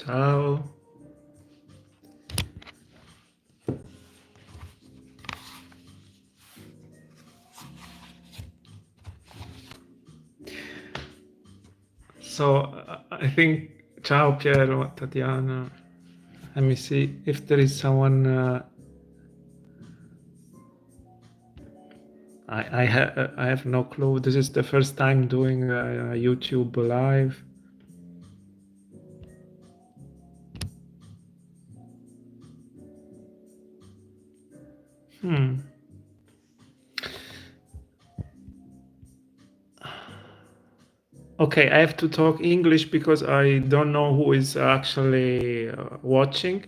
ciao. So I think, ciao Piero, Tatiana. Let me see if there is someone. I have no clue. This is the first time doing a YouTube live. Okay, I have to talk English because I don't know who is actually watching,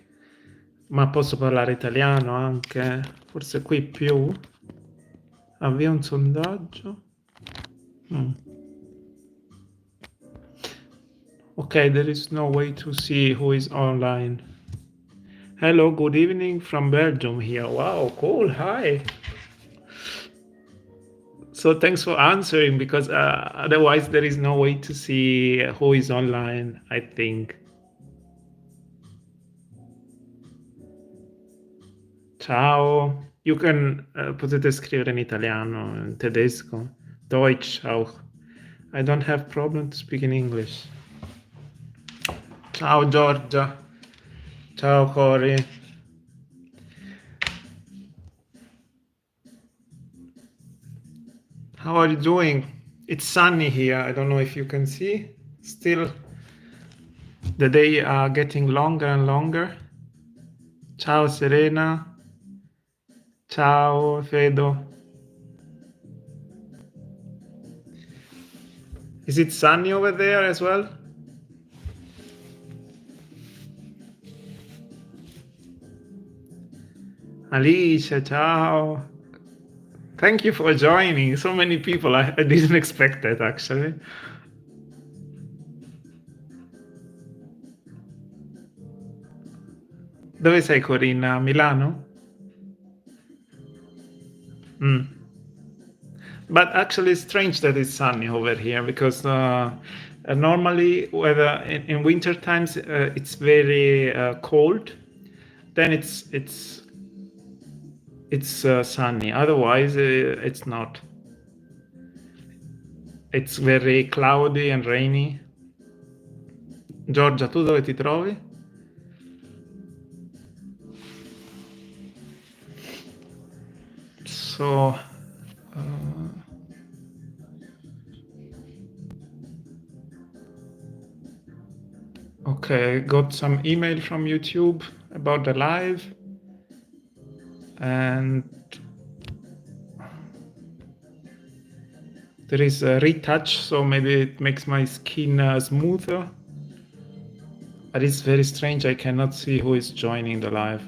ma posso parlare italiano anche, forse qui più. Avvia un sondaggio. Okay, there is no way to see who is online. Hello, good evening from Belgium here. Wow, cool, hi. So thanks for answering because otherwise there is no way to see who is online, I think. Ciao. You can potete scrivere in italiano, in tedesco, Deutsch auch. I don't have problem to speak in English. Ciao Giorgia. Ciao Cory. How are you doing? It's sunny here. I don't know if you can see. Still, the day are getting longer and longer. Ciao Serena. Ciao Fedo. Is it sunny over there as well? Alicia, ciao. Thank you for joining. So many people. I didn't expect that actually. Dove sei Corinna? Milano? But actually it's strange that it's sunny over here because normally weather in winter times it's very cold. Then it's sunny. Otherwise it's not. It's very cloudy and rainy. Giorgia, tu dove ti trovi? So okay, I got some email from YouTube about the live, and there is a retouch, so maybe it makes my skin smoother. But it's very strange, I cannot see who is joining the live.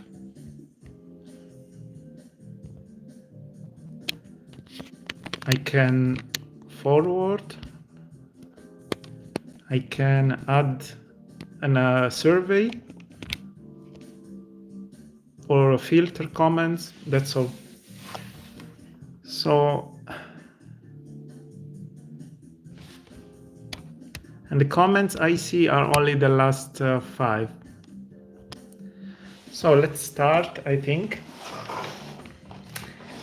I can forward. I can add a survey or filter comments, that's all. So, and the comments I see are only the last 5. So let's start, I think.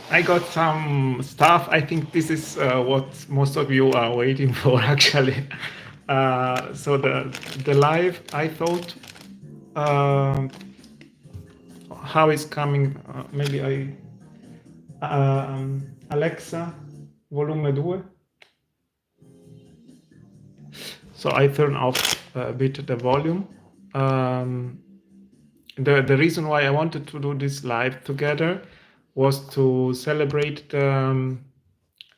I got some stuff. I think this is what most of you are waiting for, actually. So the live, I thought, how is coming? Maybe Alexa, volume 2. So I turn off a bit the volume. The reason why I wanted to do this live together was to celebrate the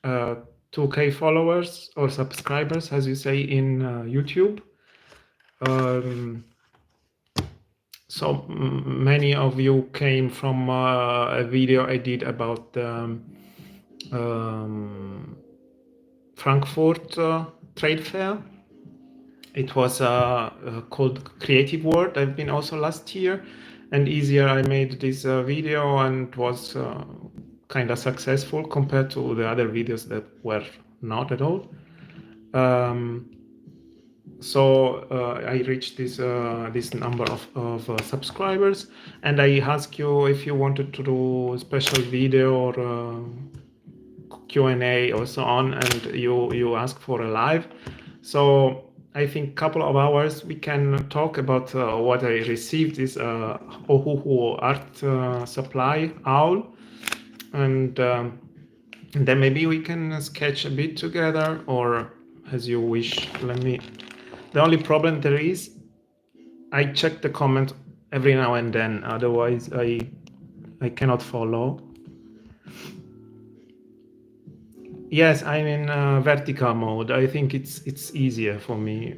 2K followers or subscribers, as you say in YouTube. So many of you came from a video I did about Frankfurt trade fair. It was called Creative World. I've been also last year, and easier I made this video, and was kind of successful compared to the other videos that were not at all. So I reached this number of subscribers, and I asked you if you wanted to do a special video or Q&A or so on, and you ask for a live. So I think couple of hours we can talk about what I received, this Ohuhu art supply owl, and then maybe we can sketch a bit together, or as you wish. The only problem there is, I check the comment every now and then, otherwise I cannot follow. Yes, I'm in vertical mode. I think it's easier for me.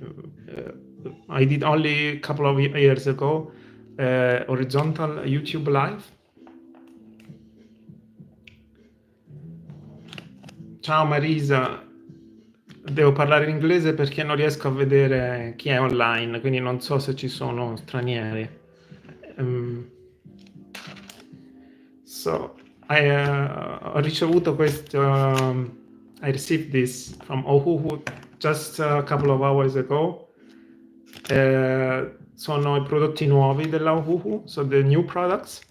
I did only a couple of years ago horizontal YouTube live. Ciao Marisa, devo parlare in inglese perché non riesco a vedere chi è online, quindi non so se ci sono stranieri. So ho ricevuto questo. I received this from Ohuhu just a couple of hours ago. Sono I prodotti nuovi della Ohuhu, so the new products.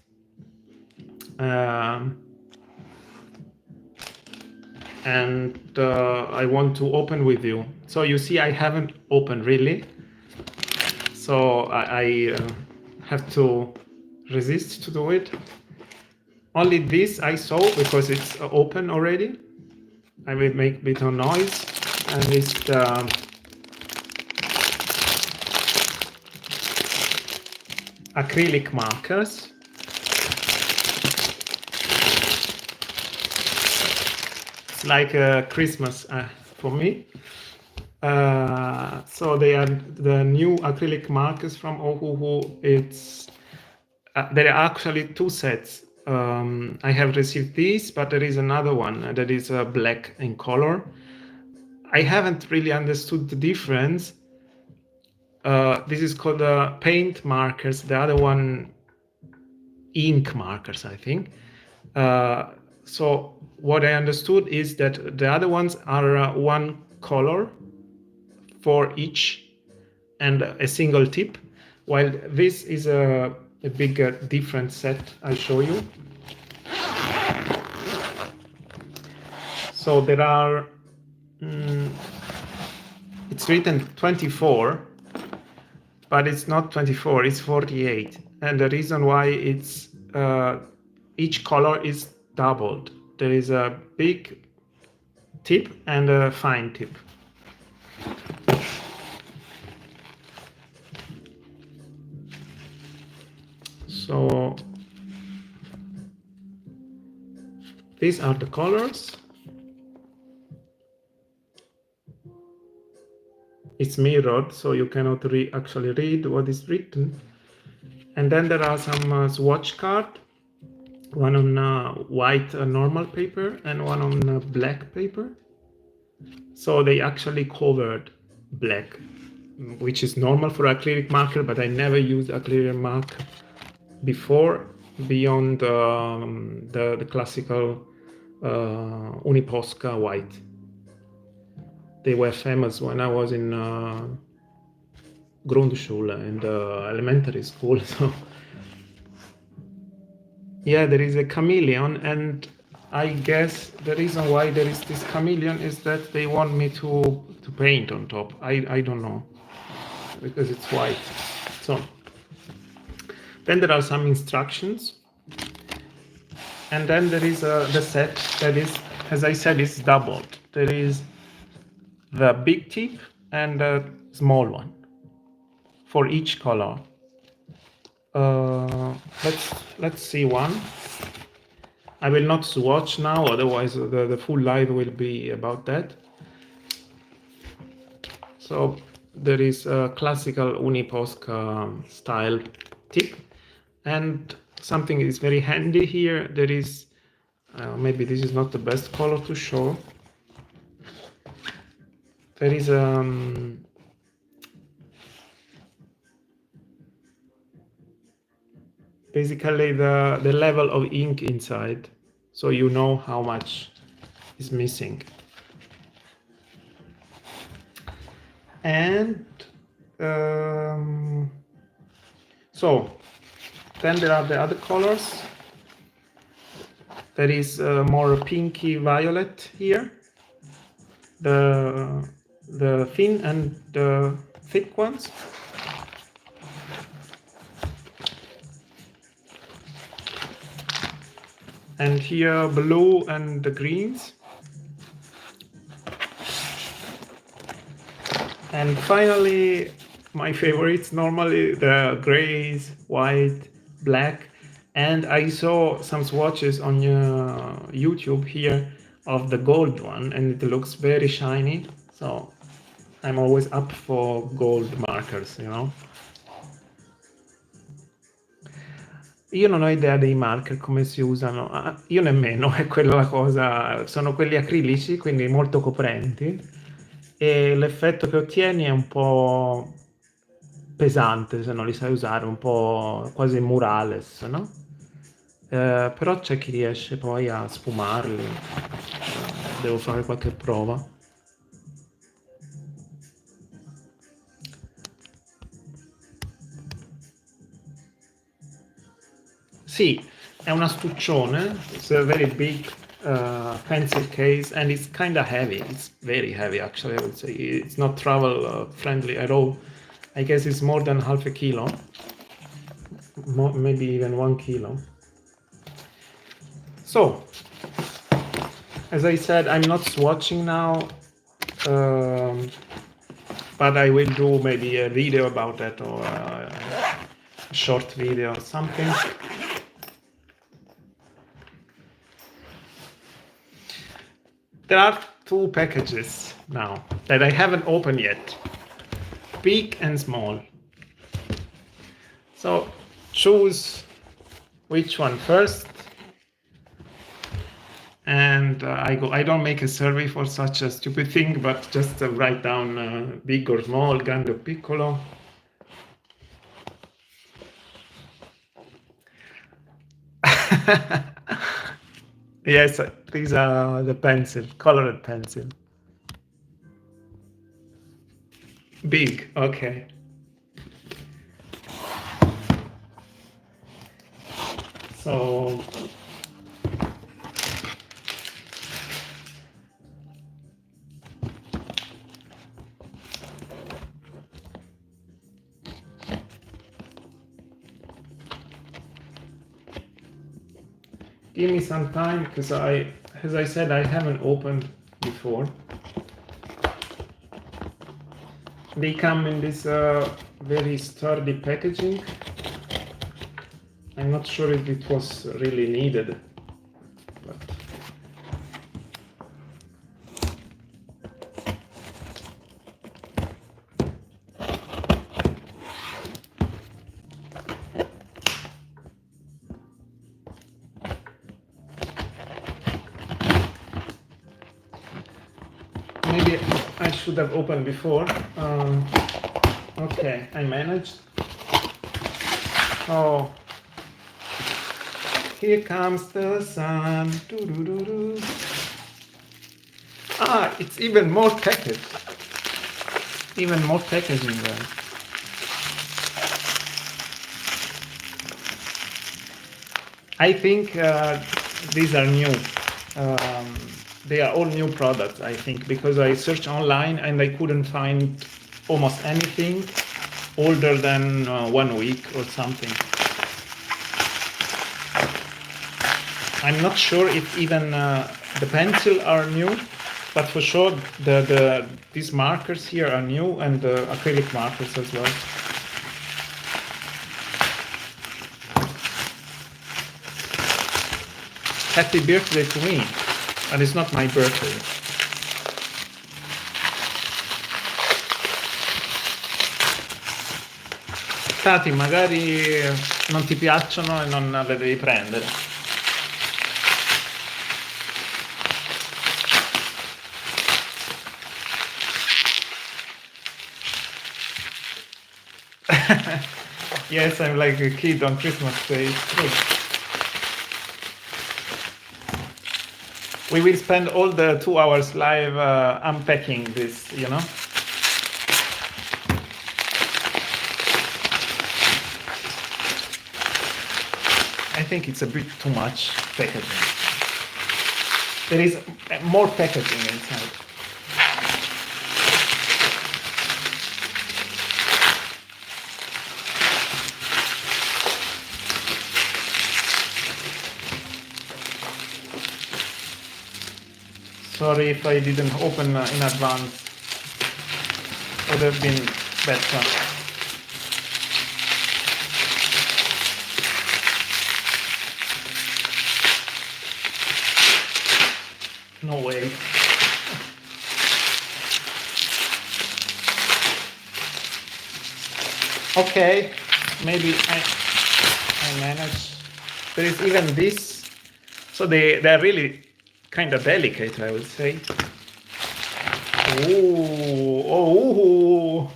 And I want to open with you. So you see, I haven't opened really. So I have to resist to do it. Only this I saw because it's open already. I will make a bit of noise, and it's the acrylic markers. It's like a Christmas for me. So they are the new acrylic markers from Ohuhu. There are actually two sets. I have received these, but there is another one that is black in color. I haven't really understood the difference. This is called paint markers. The other one, ink markers, I think. So what I understood is that the other ones are one color for each and a single tip, while this is a bigger different set. I'll show you. So there are it's written 24, but it's not 24, it's 48, and the reason why it's each color is doubled. There is a big tip and a fine tip. So these are the colors. It's mirrored, so you cannot actually read what is written. And then there are some swatch cards, one on white normal paper and one on black paper. So they actually covered black, which is normal for acrylic marker, but I never used acrylic marker before beyond the classical Uniposca white. They were famous when I was in Grundschule and elementary school. So yeah, there is a chameleon, and I guess the reason why there is this chameleon is that they want me to paint on top. I don't know, because it's white. So then there are some instructions, and then there is the set that is, as I said, is doubled. There is the big tip and the small one for each color. Let's see one. I will not swatch now, otherwise the full live will be about that. So there is a classical Uniposca style tip, and something is very handy here. There is maybe this is not the best color to show. There is basically the level of ink inside, so you know how much is missing. And So then there are the other colors. There is more pinky violet here, the thin and the thick ones. And here blue and the greens. And finally, my favorites, normally the grays, white, black. And I saw some swatches on YouTube here of the gold one, and it looks very shiny. So I'm always up for gold markers, you know. Io non ho idea dei marker, come si usano. Io nemmeno, è quella la cosa. Sono quelli acrilici, quindi molto coprenti. E l'effetto che ottieni è un po' pesante se non li sai usare, un po' quasi murales, no? Però c'è chi riesce poi a sfumarli. Devo fare qualche prova. Sì, è un astuccione. It's a very big pencil case, and it's kind of heavy. It's very heavy, actually, I would say. It's not travel friendly at all. I guess it's more than half a kilo, maybe even 1 kilo. So, as I said, I'm not swatching now, but I will do maybe a video about that, or a short video or something. There are 2 packages now that I haven't opened yet, big and small. So choose which one first, and I don't make a survey for such a stupid thing, but just write down big or small, grande o piccolo. Yes, these are the pencil, colored pencil. Big, okay. So give me some time, because as I said, I haven't opened before. They come in this very sturdy packaging. I'm not sure if it was really needed, but maybe I should have opened before. Okay, I managed. Oh, here comes the sun. Doo-doo-doo-doo. Ah, it's even more packaged. Even more packaging there. I think these are new. They are all new products, I think, because I searched online and I couldn't find almost anything older than 1 week or something. I'm not sure if even the pencil are new, but for sure these markers here are new, and the acrylic markers as well. Happy birthday to me, and it's not my birthday. Tati, magari non ti piacciono e non le devi prendere. Yes, I'm like a kid on Christmas Day. It's true. We will spend all the 2 hours live unpacking this, you know? I think it's a bit too much packaging. There is more packaging inside. Sorry if I didn't open in advance. Would have been better. No way. Okay, maybe I manage. There is even this. So they're really kind of delicate, I would say. Oh,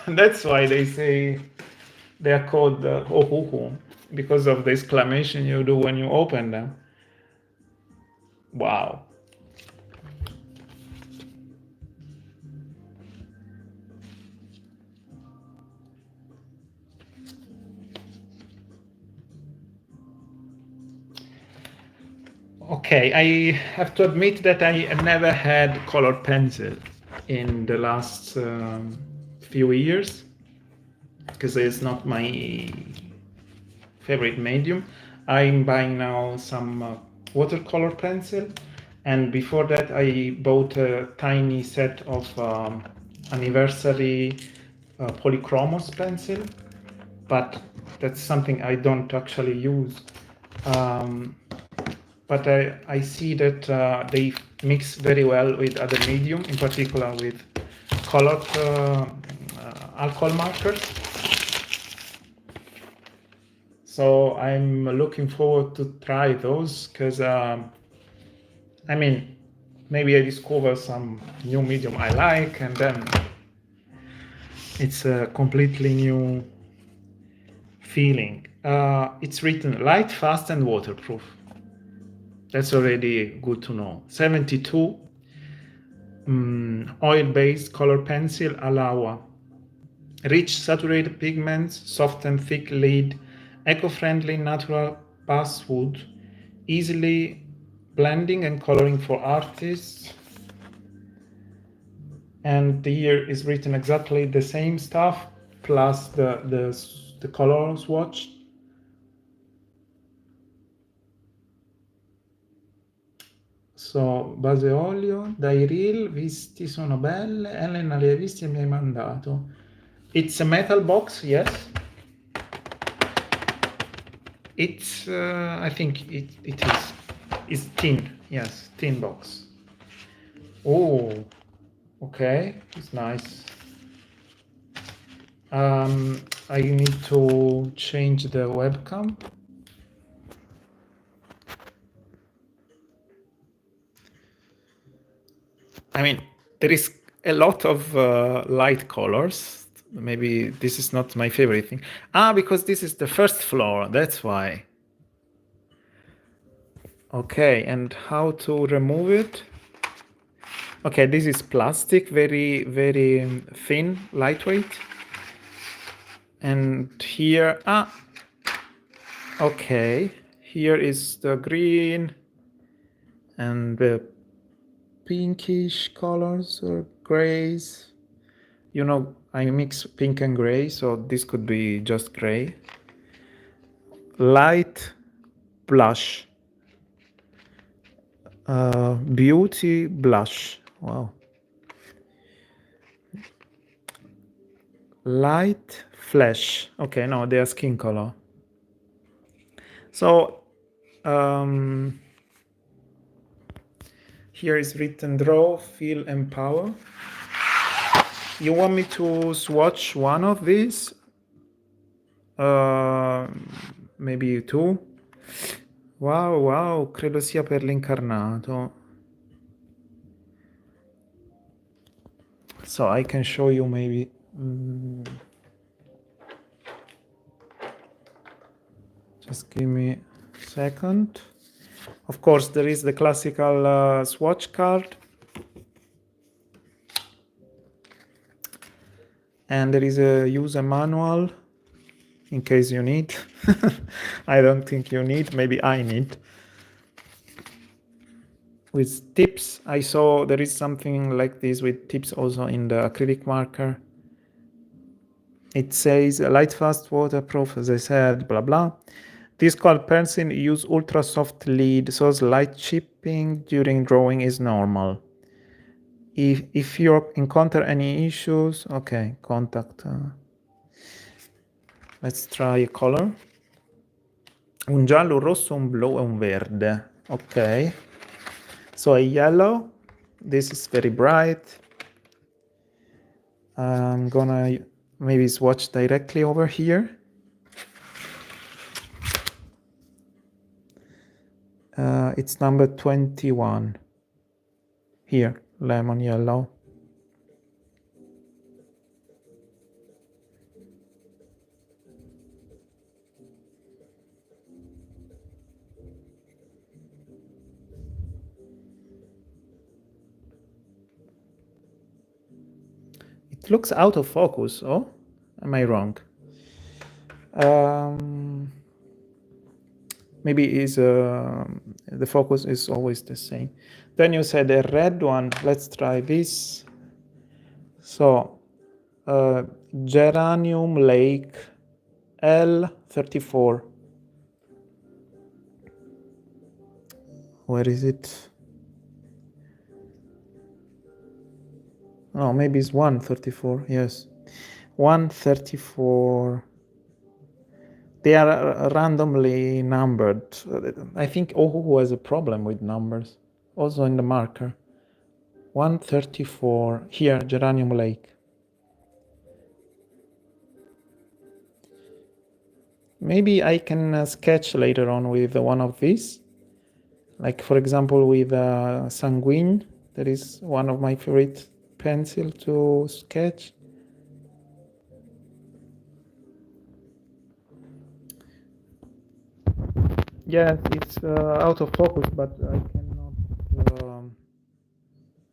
that's why they say they are called Ohuhu, because of the exclamation you do when you open them. Wow. Okay, I have to admit that I never had colored pencil in the last few years, because it's not my favorite medium. I'm buying now some watercolor pencil, and before that I bought a tiny set of anniversary polychromos pencil, but that's something I don't actually use. But I see that they mix very well with other medium, in particular with colored alcohol markers. So I'm looking forward to try those, because I mean, maybe I discover some new medium I like, and then it's a completely new feeling. It's written light, fast, and waterproof. That's already good to know. 72 oil-based color pencil allow rich saturated pigments, soft and thick lead, eco-friendly natural basswood, easily blending and coloring for artists. And here is written exactly the same stuff plus the color swatch. So, base olio, dai reel, visti sono belle, Elena le hai visti e mi hai mandato. It's a metal box, yes. It's, I think it is. It's tin, yes, tin box. Oh, okay, it's nice. I need to change the webcam. I mean, there is a lot of light colors. Maybe this is not my favorite thing. Because this is the first floor, that's why. Okay, and how to remove it? Okay, this is plastic, very, very thin, lightweight. And here, okay, here is the green and the pinkish colors or grays. You know, I mix pink and gray, so this could be just gray. Light blush. Beauty blush. Wow. Light flesh. Okay, no, they are skin color. So here is written draw, feel, empower. You want me to swatch one of these? Maybe two? Wow, credo sia per l'incarnato. So I can show you maybe. Just give me a second. Of course, there is the classical swatch card. And there is a user manual. in case you need. I don't think you need, maybe I need. With tips, I saw there is something like this with tips also in the acrylic marker. It says light fast, waterproof, as I said, blah blah. This colored pencil use ultra soft lead, so light chipping during drawing is normal. If you encounter any issues, okay, contact. Let's try a color. Un giallo, un rosso, un blu e un verde. Okay. So a yellow. This is very bright. I'm gonna maybe swatch directly over here. It's number 21. Here, lemon yellow. It looks out of focus. Oh, am I wrong? Maybe is the focus is always the same. Then you said a red one. Let's try this. So Geranium Lake L34. Where is it? Oh, maybe it's 134. Yes, 134. They are randomly numbered. I think Ohuhu has a problem with numbers, also in the marker. 134, here, Geranium Lake. Maybe I can sketch later on with one of these. Like, for example, with Sanguine. That is one of my favorite pencil to sketch. Yes, it's out of focus, but I cannot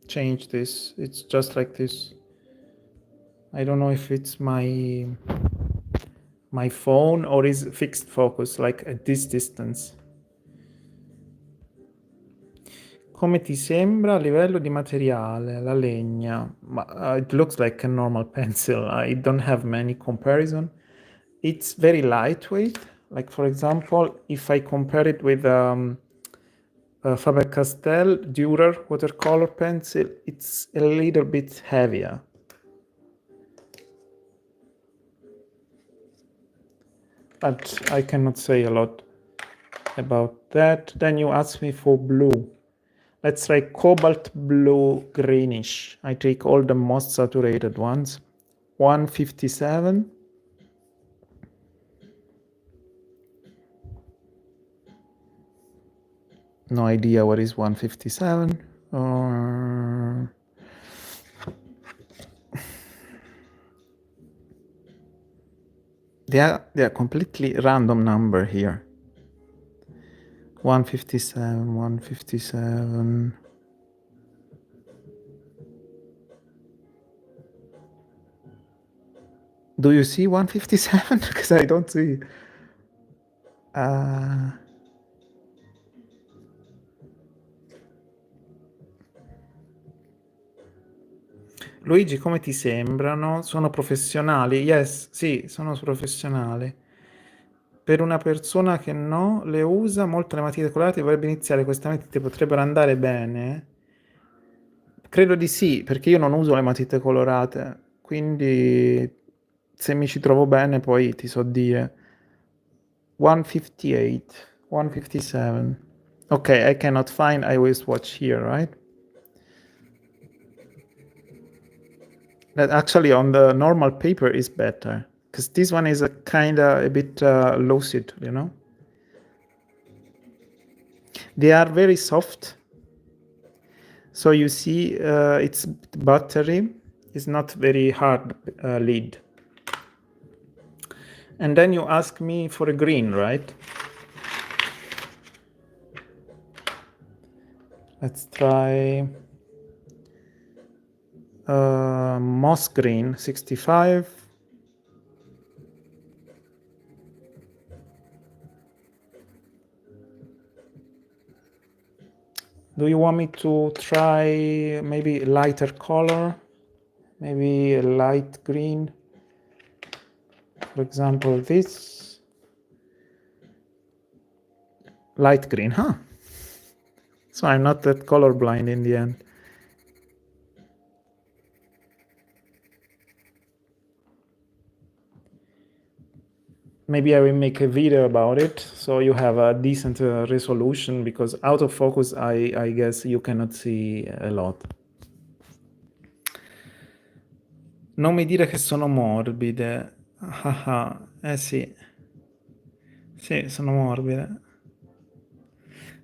change this. It's just like this. I don't know if it's my phone or is fixed focus, like at this distance. Come ti sembra a livello di materiale, la legna? It looks like a normal pencil. I don't have many comparison. It's very lightweight. Like, for example, if I compare it with Faber-Castell Dürer watercolor pencil, it's a little bit heavier. But I cannot say a lot about that. Then you ask me for blue. Let's try cobalt blue greenish. I take all the most saturated ones. 157. No idea what is 157. They are completely random number here. 157, 157. Do you see 157? Because I don't see. Luigi, come ti sembrano? Sono professionali? Yes, sì, sono professionali. Per una persona che no le usa molto le matite colorate, vorrebbe iniziare queste matite, potrebbero andare bene? Credo di sì, perché io non uso le matite colorate, quindi se mi ci trovo bene poi ti so dire. 158, 157. Okay, I cannot find, I will swatch here, right? That actually on the normal paper is better, because this one is a bit lucid, you know? They are very soft. So you see, it's buttery. It's not very hard lid. And then you ask me for a green, right? Let's try moss green, 65. Do you want me to try maybe a lighter color? Maybe a light green? For example, this. Light green, huh? So I'm not that colorblind in the end. Maybe I will make a video about it so you have a decent resolution, because out of focus I guess you cannot see a lot. Non mi dire che sono morbide. Sì. Sì, sono morbide.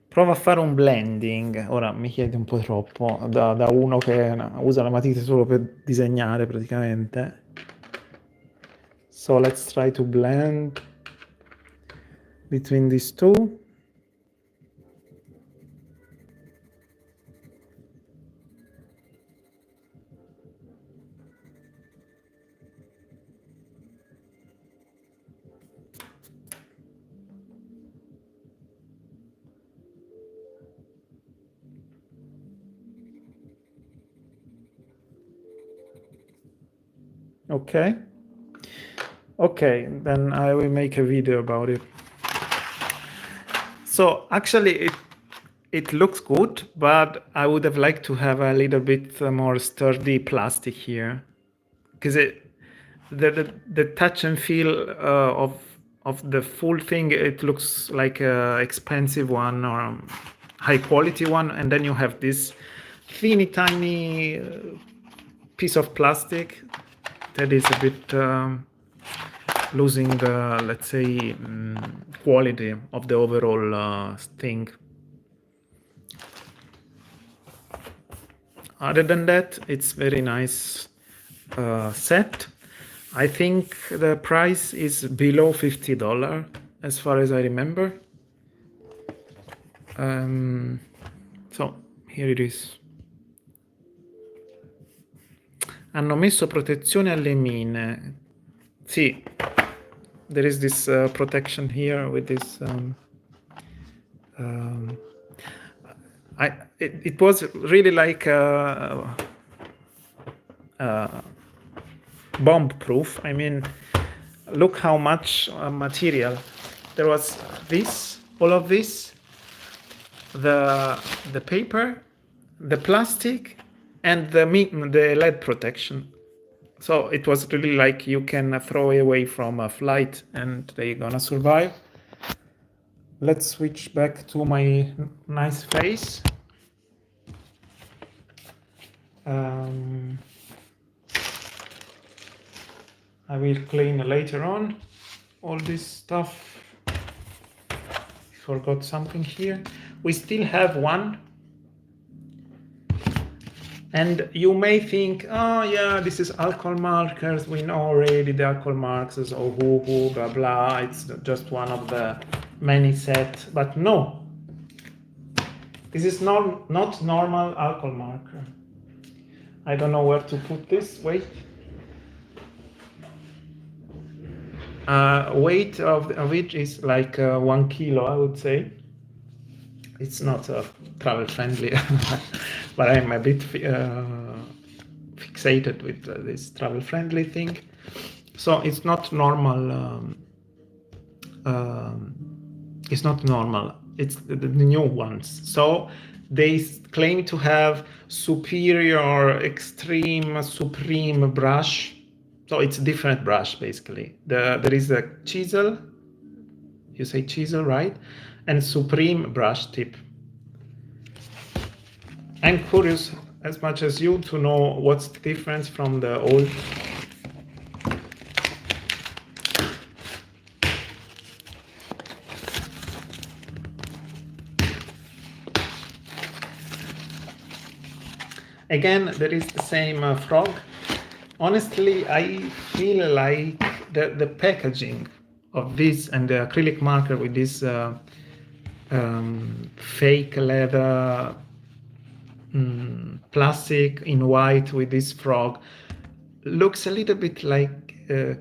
Prova a fare un blending. Ora mi chiedi un po' troppo da uno che usa la matita solo per disegnare praticamente. So let's try to blend between these two. Okay. Okay, then I will make a video about it. So actually it looks good, but I would have liked to have a little bit more sturdy plastic here, because the touch and feel of the full thing, it looks like a expensive one or high quality one, and then you have this teeny tiny piece of plastic that is a bit losing the, let's say, quality of the overall thing. Other than that, it's very nice set. I think the price is below $50 as far as I remember. So here it is. Hanno messo protezione alle mine. Sì, there is this protection here with this. It was really like bomb proof. I mean, look how much material there was. This, all of this, the paper, the plastic, and the lead protection. So it was really like you can throw away from a flight and they're gonna survive. Let's switch back to my nice face. I will clean later on all this stuff. Forgot something here. We still have one. And you may think, oh yeah, this is alcohol markers. We know already the alcohol marks is Ohuhu, blah, blah. It's just one of the many sets. But no, this is not normal alcohol marker. I don't know where to put this. Wait. Weight of it is like 1 kilo, I would say. It's not travel friendly, but I'm a bit fixated with this travel friendly thing. So it's not normal. It's not normal. It's the new ones. So they claim to have superior, extreme, supreme brush. So it's a different brush, basically. There is a chisel, you say chisel, right? And supreme brush tip. I'm curious as much as you to know what's the difference from the old. Again, there is the same frog. Honestly, I feel like the packaging of this and the acrylic marker with this fake leather plastic in white with this frog looks a little bit like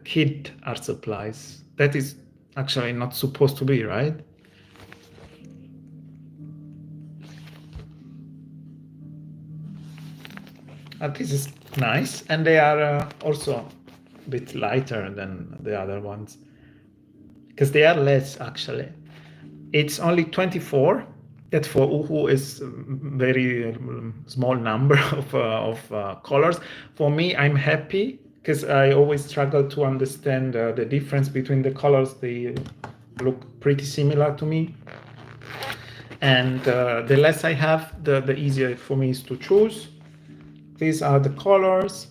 kid art supplies. That is actually not supposed to be, right? This is nice, and they are also a bit lighter than the other ones because they are less actually. It's only 24. That for Ohuhu is very small number of colors. For me, I'm happy because I always struggle to understand the difference between the colors. They look pretty similar to me. And the less I have, the easier for me is to choose. These are the colors.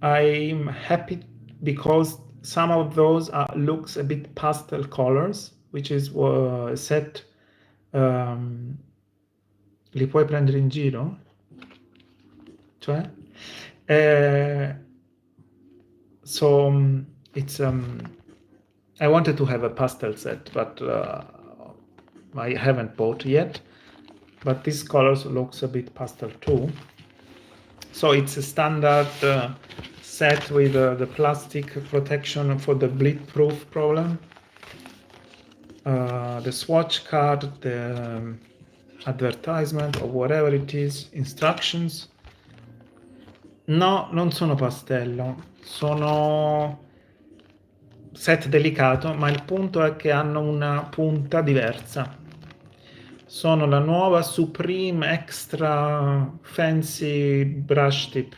I'm happy because some of those looks a bit pastel colors, which is set. Li puoi prendere in giro? Cioè? So it's I wanted to have a pastel set, but I haven't bought yet. But this colors looks a bit pastel too. So it's a standard set with the plastic protection for the bleed proof problem. The swatch card, the advertisement or whatever it is, instructions. No, non sono pastello, sono set delicato, ma il punto è che hanno una punta diversa. Sono la nuova Supreme Extra Fancy Brush Tip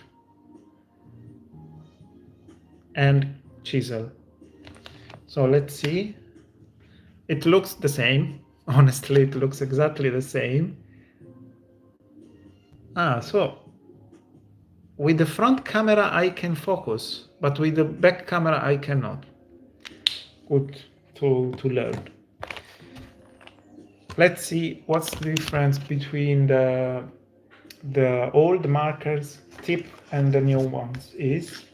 and Chisel. So let's see. It looks the same. Honestly, it looks exactly the same. So with the front camera I can focus, but with the back camera I cannot. Good to learn. Let's see what's the difference between the old markers tip and the new ones is.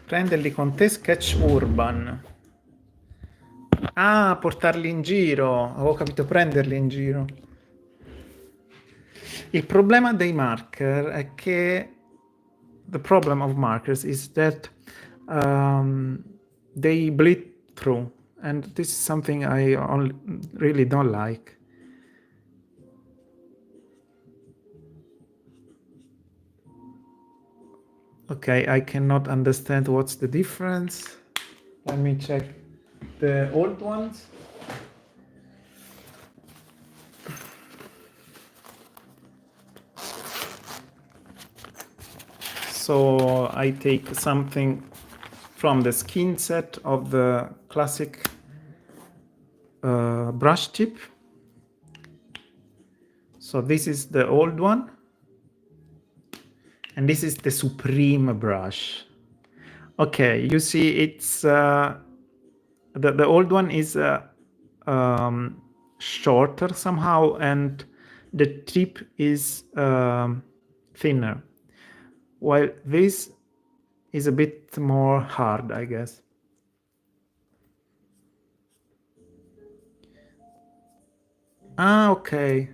Prenderli con te, Sketch Urban. Portarli in giro. Avevo capito, prenderli in giro. Il problema dei marker è che the problem of markers is that they bleed through, and this is something I really don't like. Okay, I cannot understand what's the difference. Let me check the old ones. So I take something from the skin set of the classic brush tip. So this is the old one. And this is the Supreme brush. Okay, you see it's the old one is shorter somehow, and the tip is thinner, while this is a bit more hard, I guess. Okay.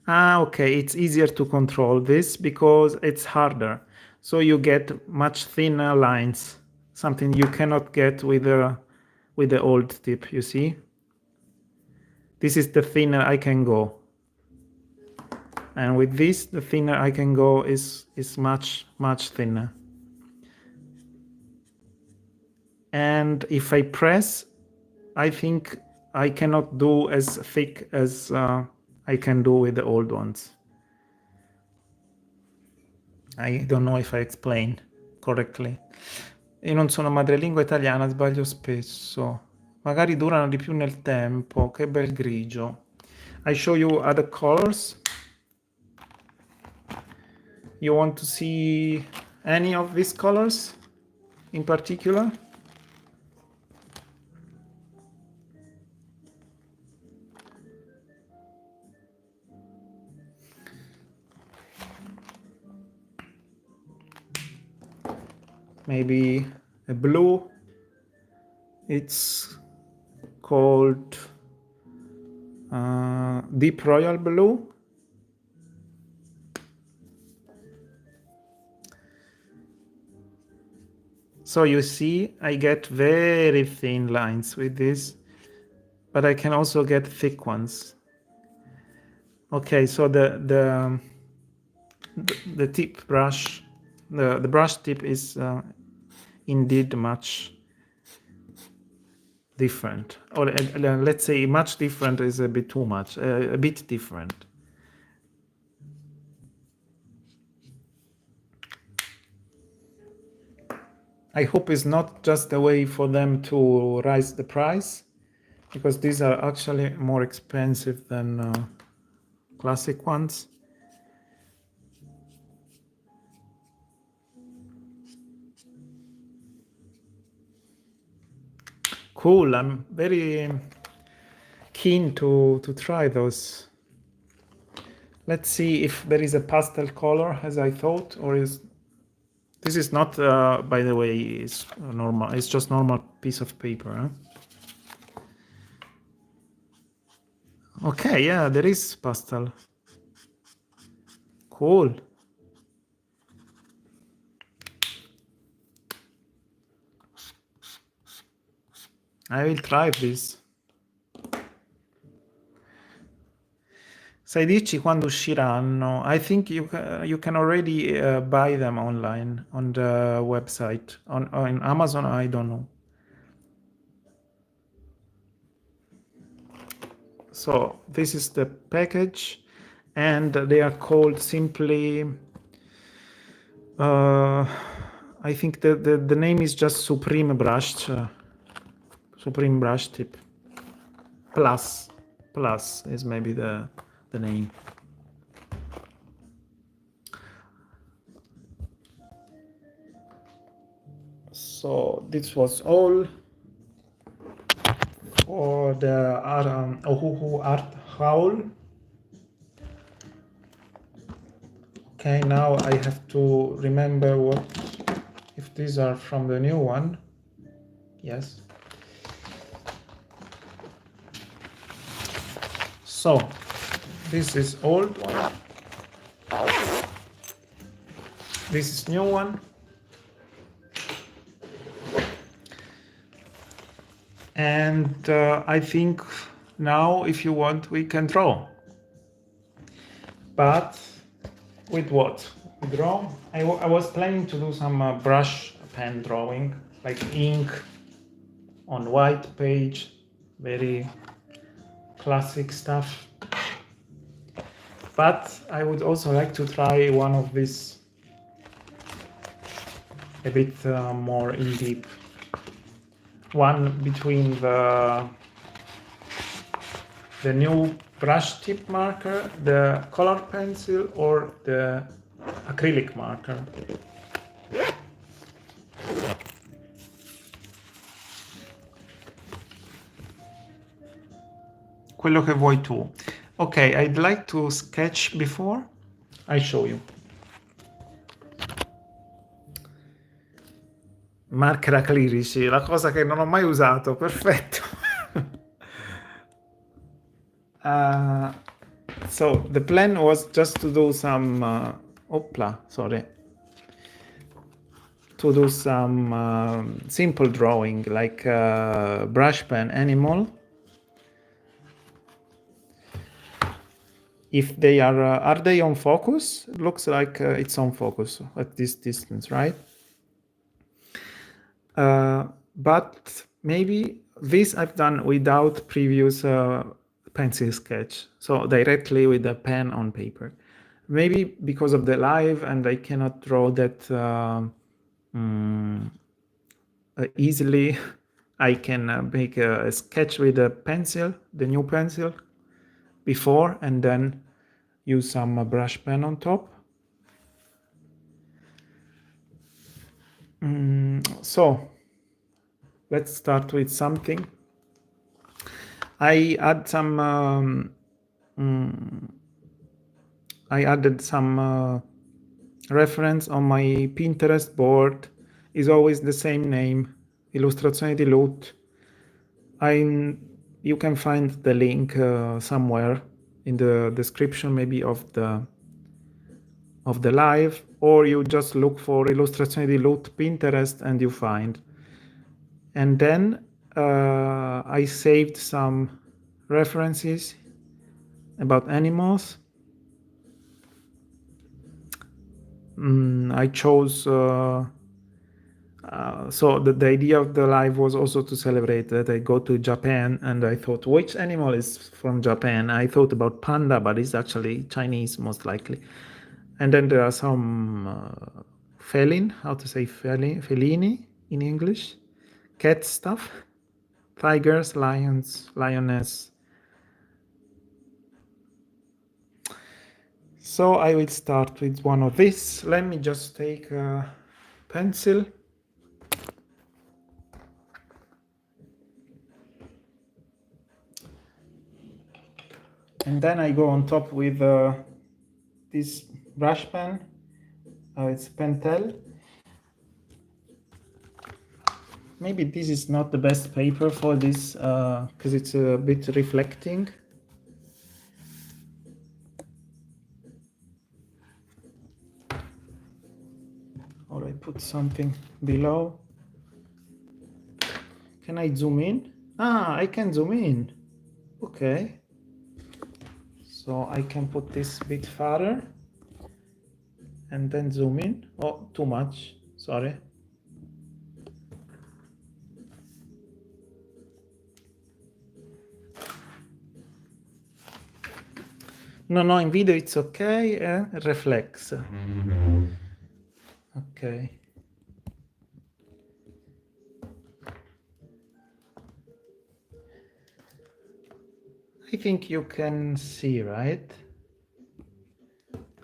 Okay, it's easier to control this because it's harder. So you get much thinner lines, something you cannot get with the old tip, you see? This is the thinner I can go. And with this, the thinner I can go is much, much thinner. And if I press, I think I cannot do as thick as I can do with the old ones. I don't know if I explained correctly. Io non sono madrelingua italiana, sbaglio spesso. Magari durano di più nel tempo. Che bel grigio. I show you other colors. You want to see any of these colors in particular? Maybe a blue. It's called Deep Royal Blue. So you see, I get very thin lines with this, but I can also get thick ones. Okay, so the tip brush, the brush tip is indeed much different, or let's say much different is a bit too much, a bit different. I hope it's not just a way for them to raise the price, because these are actually more expensive than classic ones. Cool, I'm very keen to try those. Let's see if there is a pastel color as I thought, or is this is not by the way, it's normal, it's just normal piece of paper, huh? Okay, yeah, there is pastel. Cool. I will try this. Sai dirci quando usciranno? I think you can already buy them online on the website. On Amazon, I don't know. So this is the package, and they are called simply. I think the name is just Supreme Brush, Supreme Brush Tip. Plus is maybe the name. So this was all for the Ohuhu art haul. Okay, now I have to remember what, if these are from the new one. Yes. So this is old one. This is new one. And I think now, if you want, we can draw. But with what? We draw? I was planning to do some brush pen drawing, like ink on white page, very classic stuff. But I would also like to try one of these a bit more in deep. One between the new brush tip marker, the color pencil, or the acrylic marker. Quello che vuoi tu. Okay, I'd like to sketch before I show you. Marker acrilici, la cosa che non ho mai usato, perfetto. So the plan was just to do some to do some simple drawing, like brush pen animal. If they are they on focus? It looks like it's on focus at this distance, right? But maybe this I've done without previous pencil sketch, so directly with the pen on paper. Maybe because of the live and I cannot draw that easily, I can make a sketch with a pencil, the new pencil, before, and then use some brush pen on top. So let's start with something. I add some I added some reference on my Pinterest board. Is always the same name, illustrazionidilut. You can find the link somewhere in the description, maybe of the of the live, or you just look for illustrazionidilut Pinterest and you find. And then I saved some references about animals. I chose so the idea of the live was also to celebrate that I go to Japan, and I thought, which animal is from Japan? I thought about panda, but it's actually Chinese most likely. And then there are some feline, how to say felini in English, cat stuff, tigers, lions, lioness. So I will start with one of these. Let me just take a pencil. And then I go on top with this brush pen. It's Pentel. Maybe this is not the best paper for this because it's a bit reflecting. Or I put something below. Can I zoom in? Ah, I can zoom in. Okay. So I can put this a bit farther and then zoom in. Oh, too much. Sorry. No, in video it's okay. Reflex. Okay. I think you can see, right?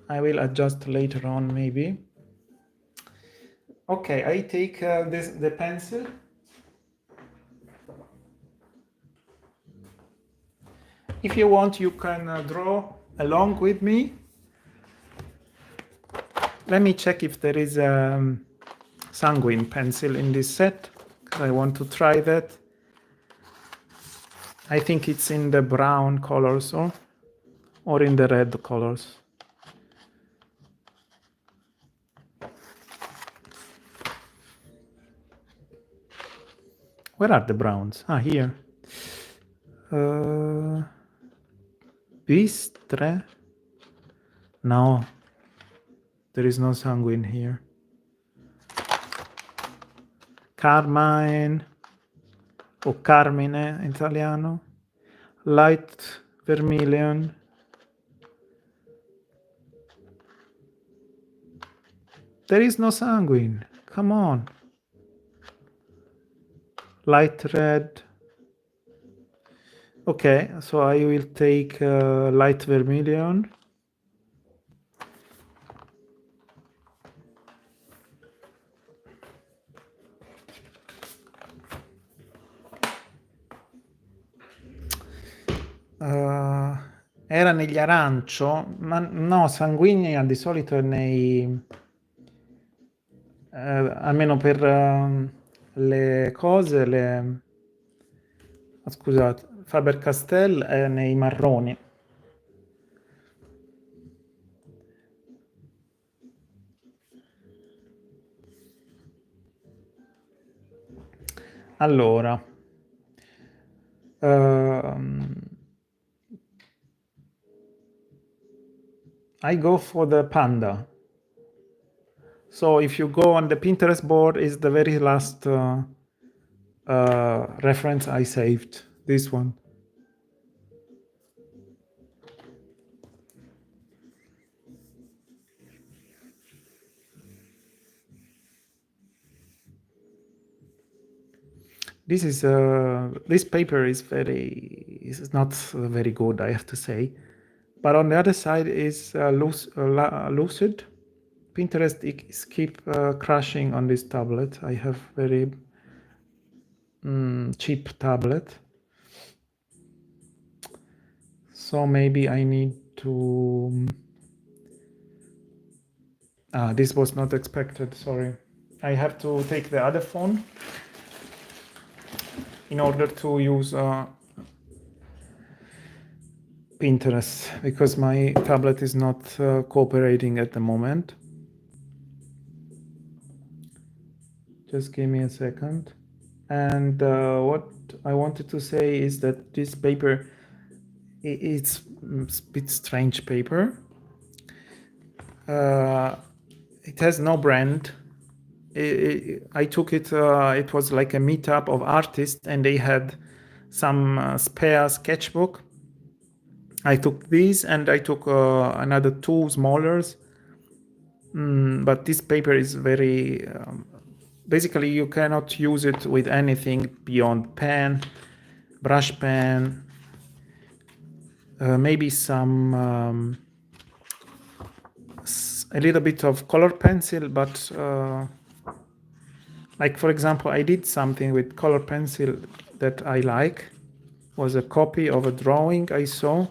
I will adjust later on, maybe. Okay, I take the pencil. If you want, you can draw along with me. Let me check if there is a sanguine pencil in this set. I want to try that. I think it's in the brown colors or in the red colors. Where are the browns? Ah, here. Bistre? No, there is no sanguine here. Carmine o Carmine in Italiano. Light vermilion. There is no sanguine. Come on. Light red. Okay, so I will take light vermilion. Era negli arancio, ma no, sanguigni di solito è nei... almeno per le cose, scusate, Faber-Castell è nei marroni. Allora, I go for the panda. So if you go on the Pinterest board, is the very last reference I saved, this one. This paper is not very good, I have to say. But on the other side is lucid. Pinterest keep crashing on this tablet. I have very cheap tablet. So maybe I need to... this was not expected, sorry. I have to take the other phone in order to use Pinterest because my tablet is not cooperating at the moment. Just give me a second. And what I wanted to say is that this paper, it's a bit strange paper. It has no brand. I took it, it was like a meetup of artists and they had some spare sketchbook. I took these and I took another two smallers. But this paper is very, basically you cannot use it with anything beyond pen, brush pen, maybe some, a little bit of color pencil, but like for example, I did something with color pencil that I like, was a copy of a drawing I saw.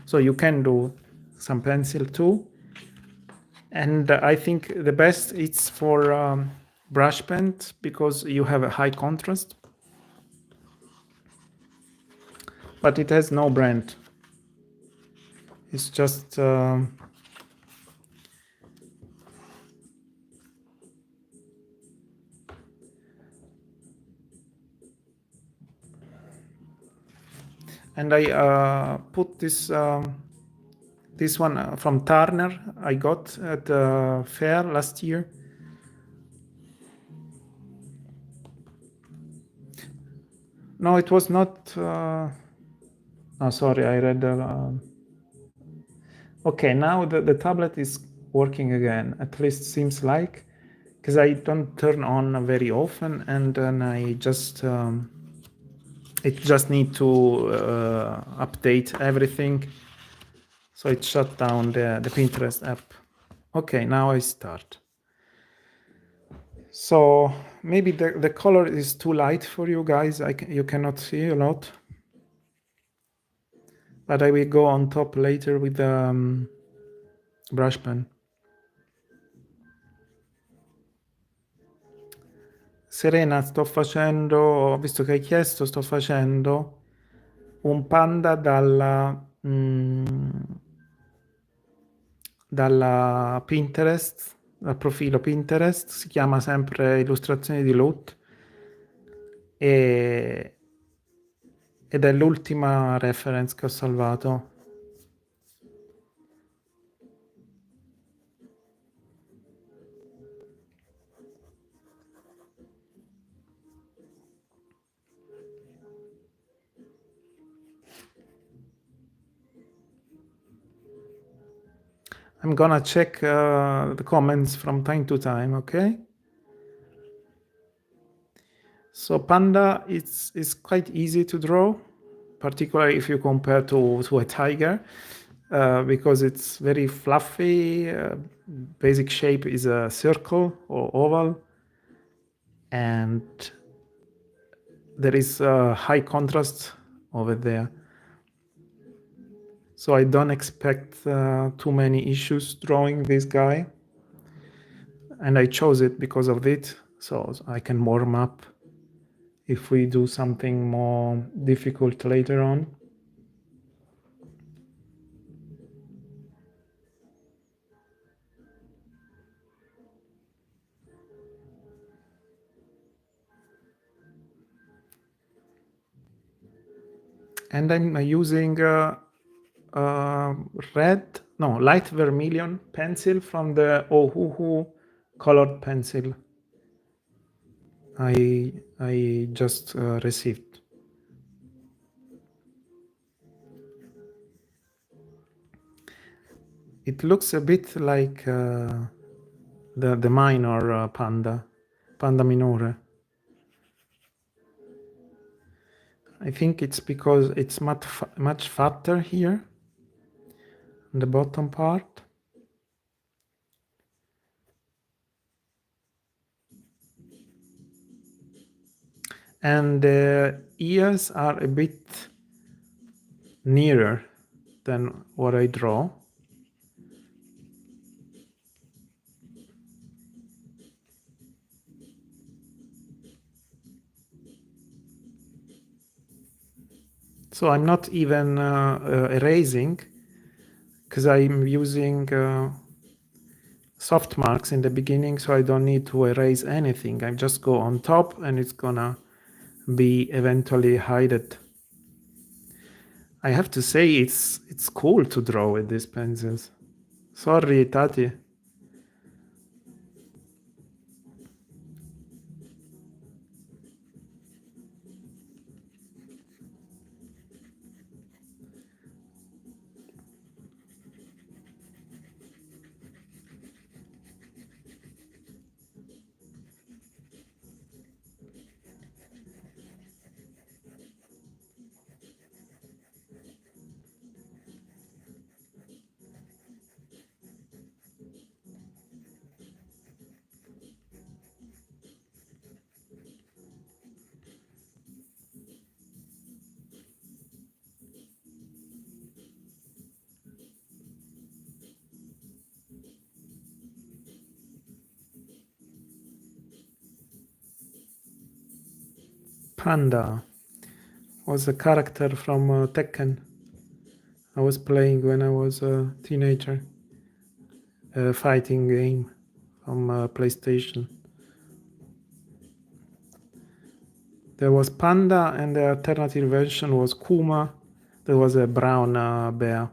So you can do some pencil too. And I think the best it's for brush pen because you have a high contrast. But it has no brand. It's just and I put this this one from Turner I got at the fair last year. No, it was not. Oh, sorry, I read. Okay, now the tablet is working again. At least seems like, because I don't turn on very often, and then I just it just need to update everything. So it shut down the Pinterest app. Okay, now I start. So maybe the color is too light for you guys. You cannot see a lot. But I will go on top later with the brush pen. Serena, sto facendo, visto che hai chiesto, sto facendo un panda dalla Pinterest, dal profilo Pinterest, si chiama sempre illustrazionidilut ed è l'ultima reference che ho salvato. I'm gonna check the comments from time to time, okay? So panda is quite easy to draw, particularly if you compare to a tiger, because it's very fluffy. Basic shape is a circle or oval, and there is a high contrast over there. So I don't expect too many issues drawing this guy. And I chose it because of it, so I can warm up if we do something more difficult later on. And I'm using light vermilion pencil from the Ohuhu colored pencil I just received. It looks a bit like the minor panda minore. I think it's because it's much fatter here on the bottom part. And the ears are a bit nearer than what I draw. So I'm not even erasing, because I'm using soft marks in the beginning, so I don't need to erase anything. I just go on top and it's gonna be eventually hidden. I have to say it's cool to draw with these pencils. Sorry, Tati. Panda was a character from Tekken. I was playing when I was a teenager. A fighting game from PlayStation. There was Panda, and the alternative version was Kuma. There was a brown bear.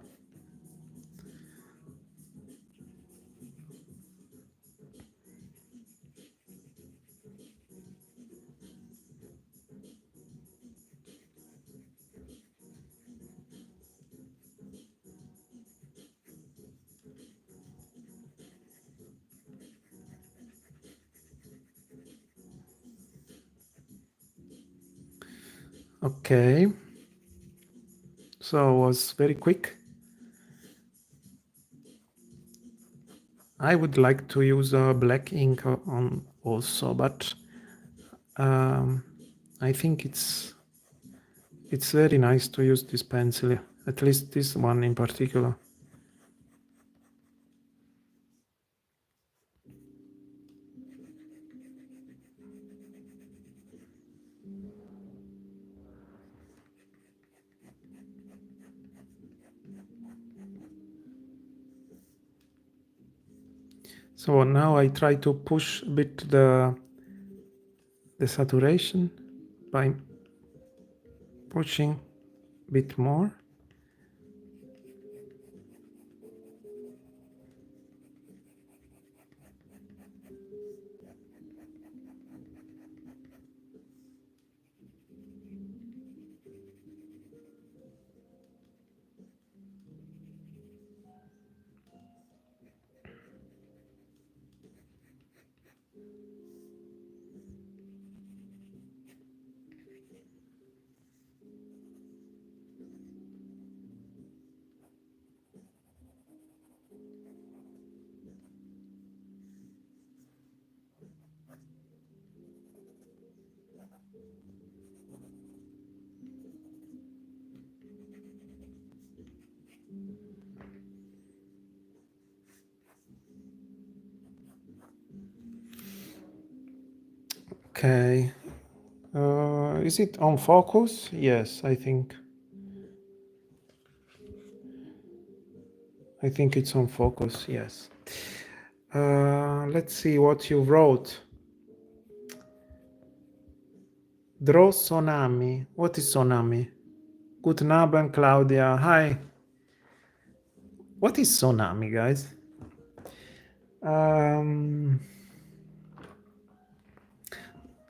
Okay. So it was very quick. I would like to use black ink on also, but I think it's very nice to use this pencil, at least this one in particular. So now I try to push a bit the saturation by pushing a bit more. Okay. Is it on focus? Yes, I think. I think it's on focus, yes. Let's see what you wrote. Draw Sonami. What is Sonami? Guten Abend, Claudia. Hi. What is Sonami, guys?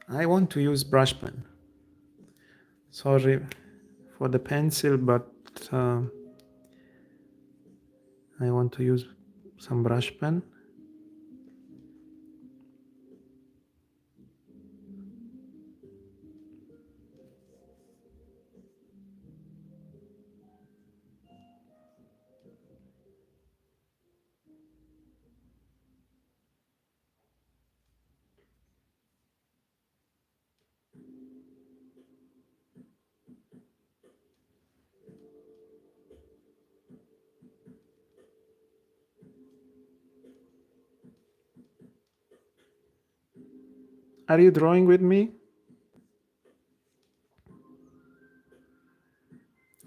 I want to use brush pen. Sorry for the pencil, but I want to use some brush pen. Are you drawing with me?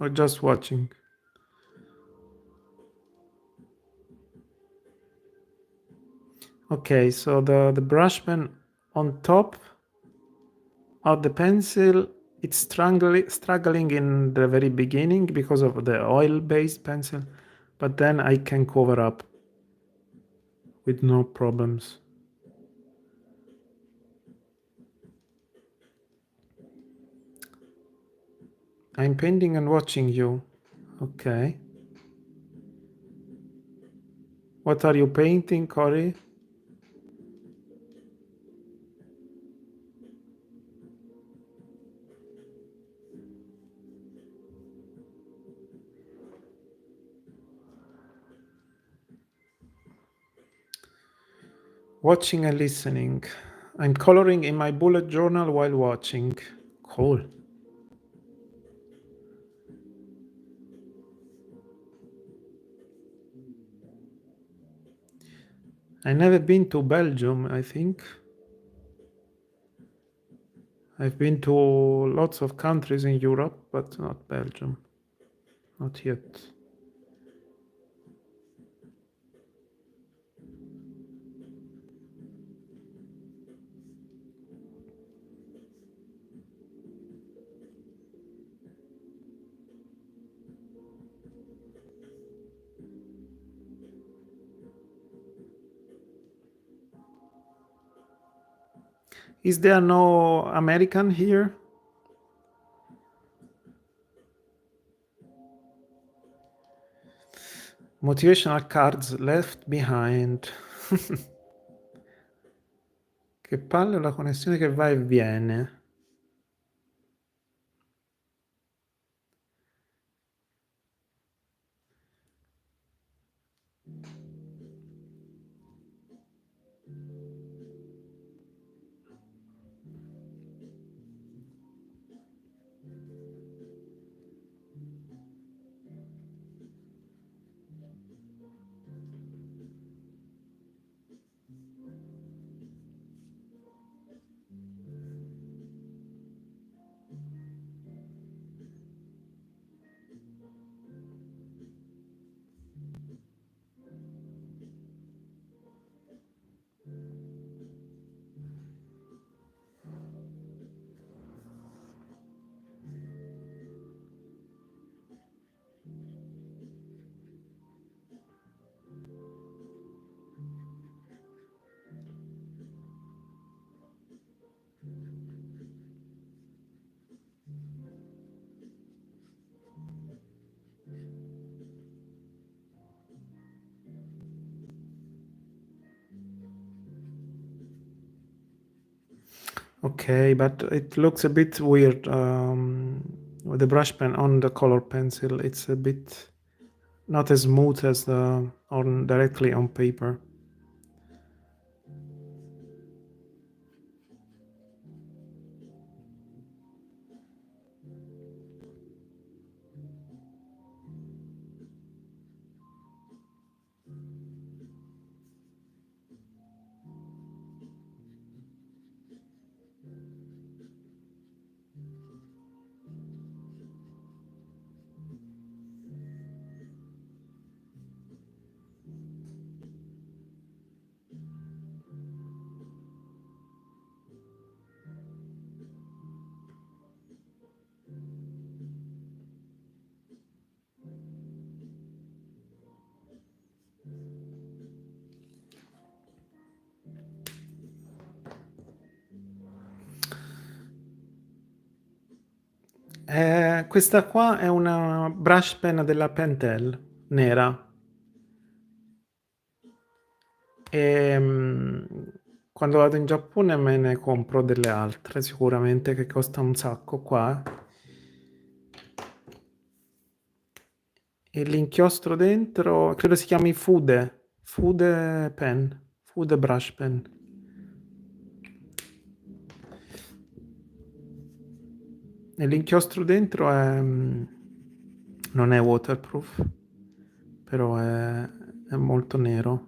or just watching? Okay, so the brush pen on top of the pencil, it's struggling in the very beginning because of the oil-based pencil, but then I can cover up with no problems. I'm painting and watching you. Okay. What are you painting, Cory? Watching and listening. I'm coloring in my bullet journal while watching. Cool. I've never been to Belgium, I think. I've been to lots of countries in Europe, but not Belgium. Not yet. Is there no American here? Motivational cards left behind. Che palle la connessione che va e viene. Okay, but it looks a bit weird with the brush pen on the color pencil. It's a bit not as smooth as on directly on paper. Questa qua è una brush pen della Pentel, nera. Quando vado in Giappone me ne compro delle altre sicuramente che costa un sacco qua. E l'inchiostro dentro credo si chiami Fude pen, Fude brush pen. E l'inchiostro dentro non è waterproof, però è molto nero.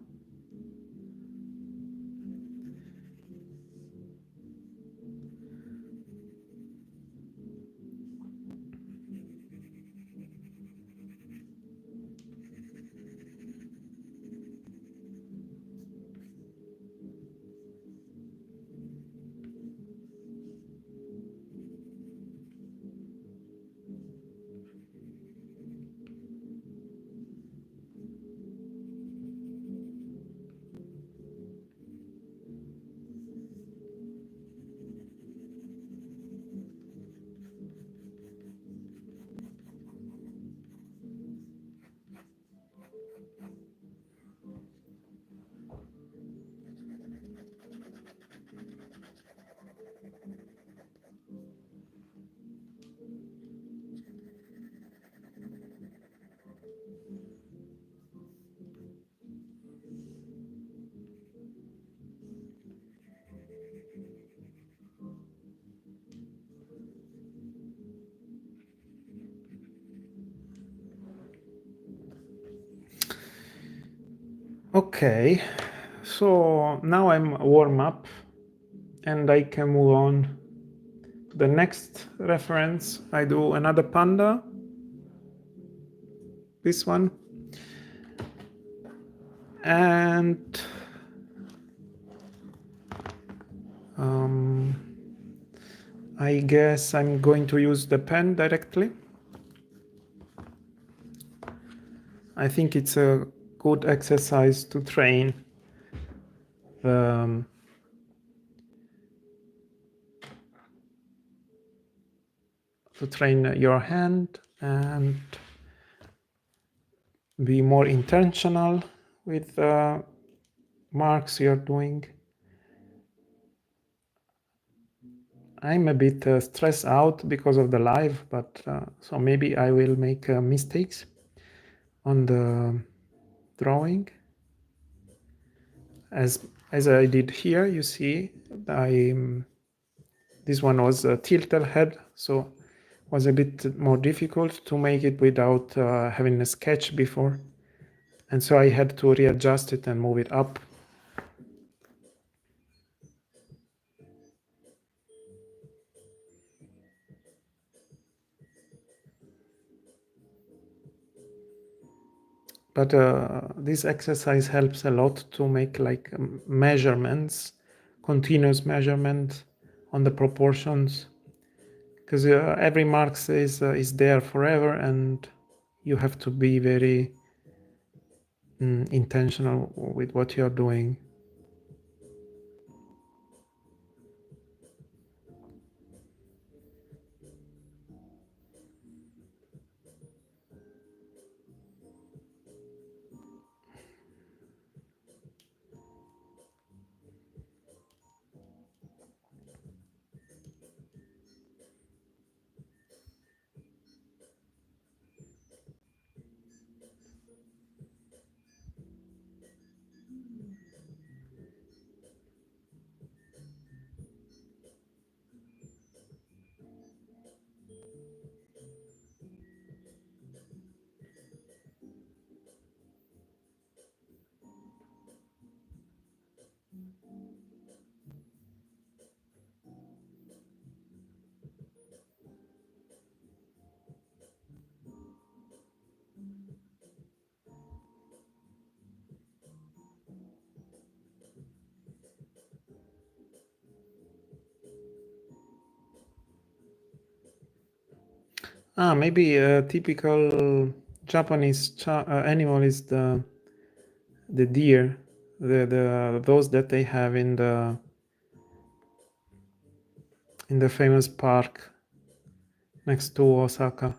Okay, so now I'm warm up and I can move on to the next reference. I do another panda, this one, and I guess I'm going to use the pen directly. I think it's a good exercise to train the your hand and be more intentional with marks you're doing. I'm a bit stressed out because of the live, but so maybe I will make mistakes on the drawing. As I did here, you see, this one was a tilted head, so was a bit more difficult to make it without having a sketch before. And so I had to readjust it and move it up. But this exercise helps a lot to make like measurements, continuous measurement on the proportions, because every marks is there forever, and you have to be very intentional with what you're doing. Maybe a typical Japanese animal is the deer, those that they have in the famous park next to Osaka.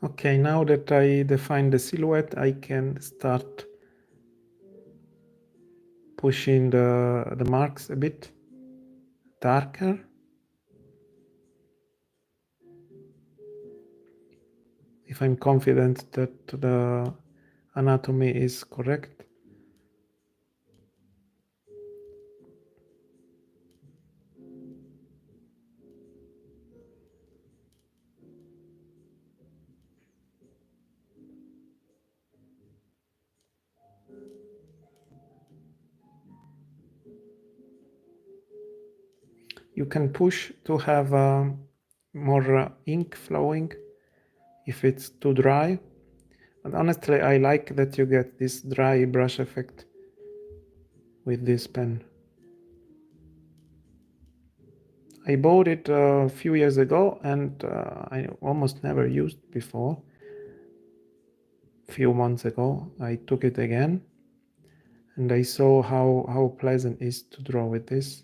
Okay, now that I define the silhouette, I can start pushing the marks a bit darker. If I'm confident that the anatomy is correct. You can push to have more ink flowing if it's too dry. But honestly, I like that you get this dry brush effect with this pen. I bought it a few years ago and I almost never used it before. A few months ago, I took it again and I saw how pleasant it is to draw with this.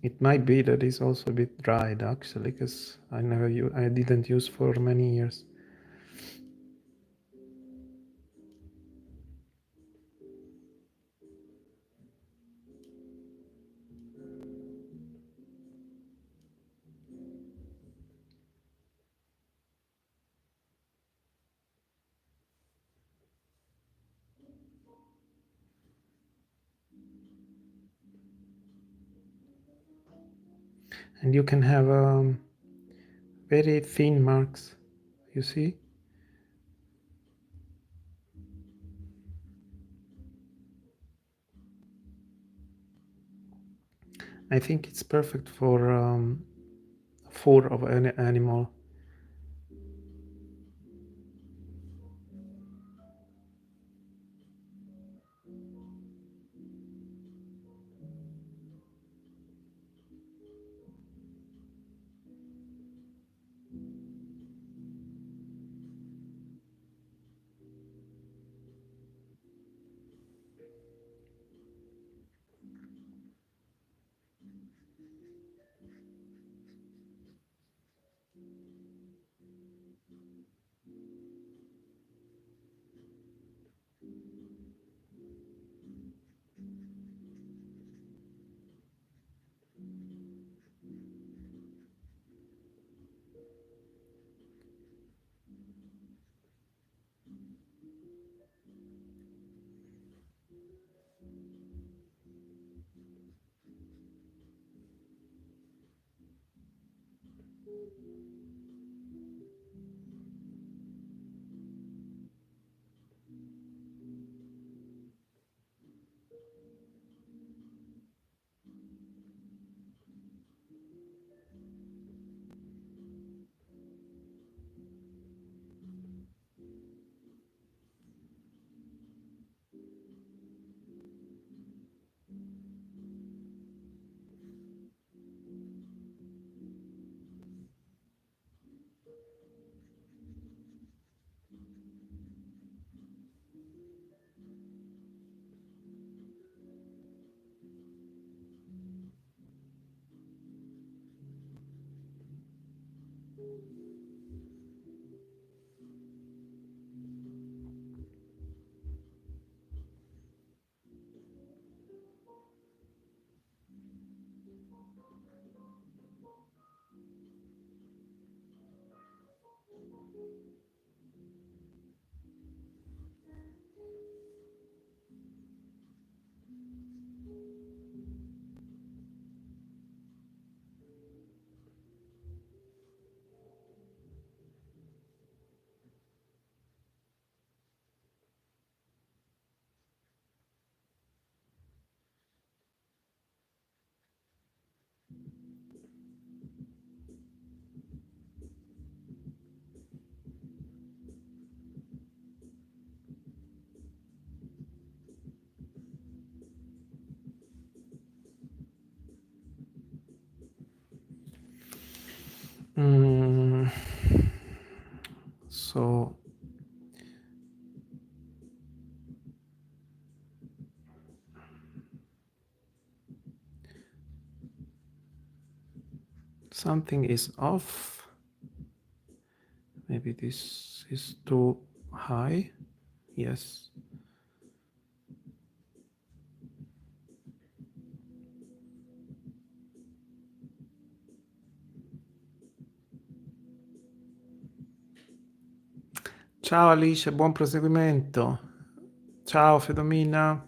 It might be that it's also a bit dried actually, because I didn't use for many years. And you can have very thin marks, you see? I think it's perfect for fur of an animal. So something is off. Maybe this is too high. Yes. Ciao Alice, buon proseguimento. Ciao Fedomina.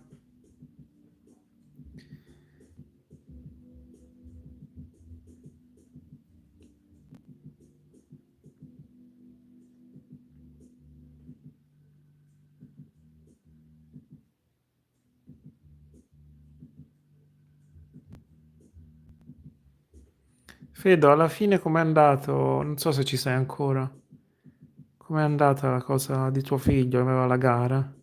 Fedo, alla fine com'è andato? Non so se ci sei ancora. Com'è andata la cosa di tuo figlio? Aveva la gara?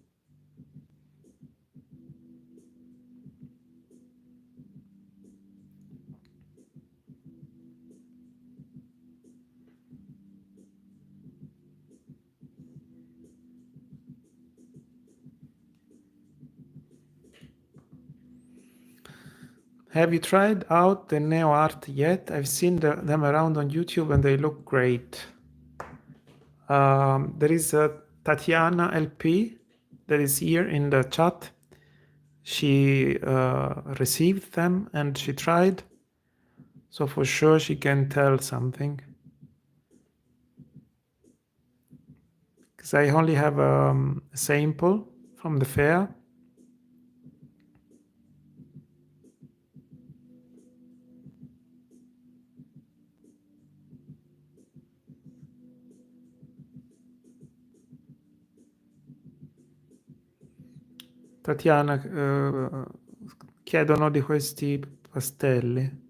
Have you tried out the Neo Art yet? I've seen them around on YouTube and they look great. There is a Tatiana LP that is here in the chat. She received them and she tried, so for sure she can tell something. Because I only have a sample from the fair. Tatiana, chiedono di questi pastelli.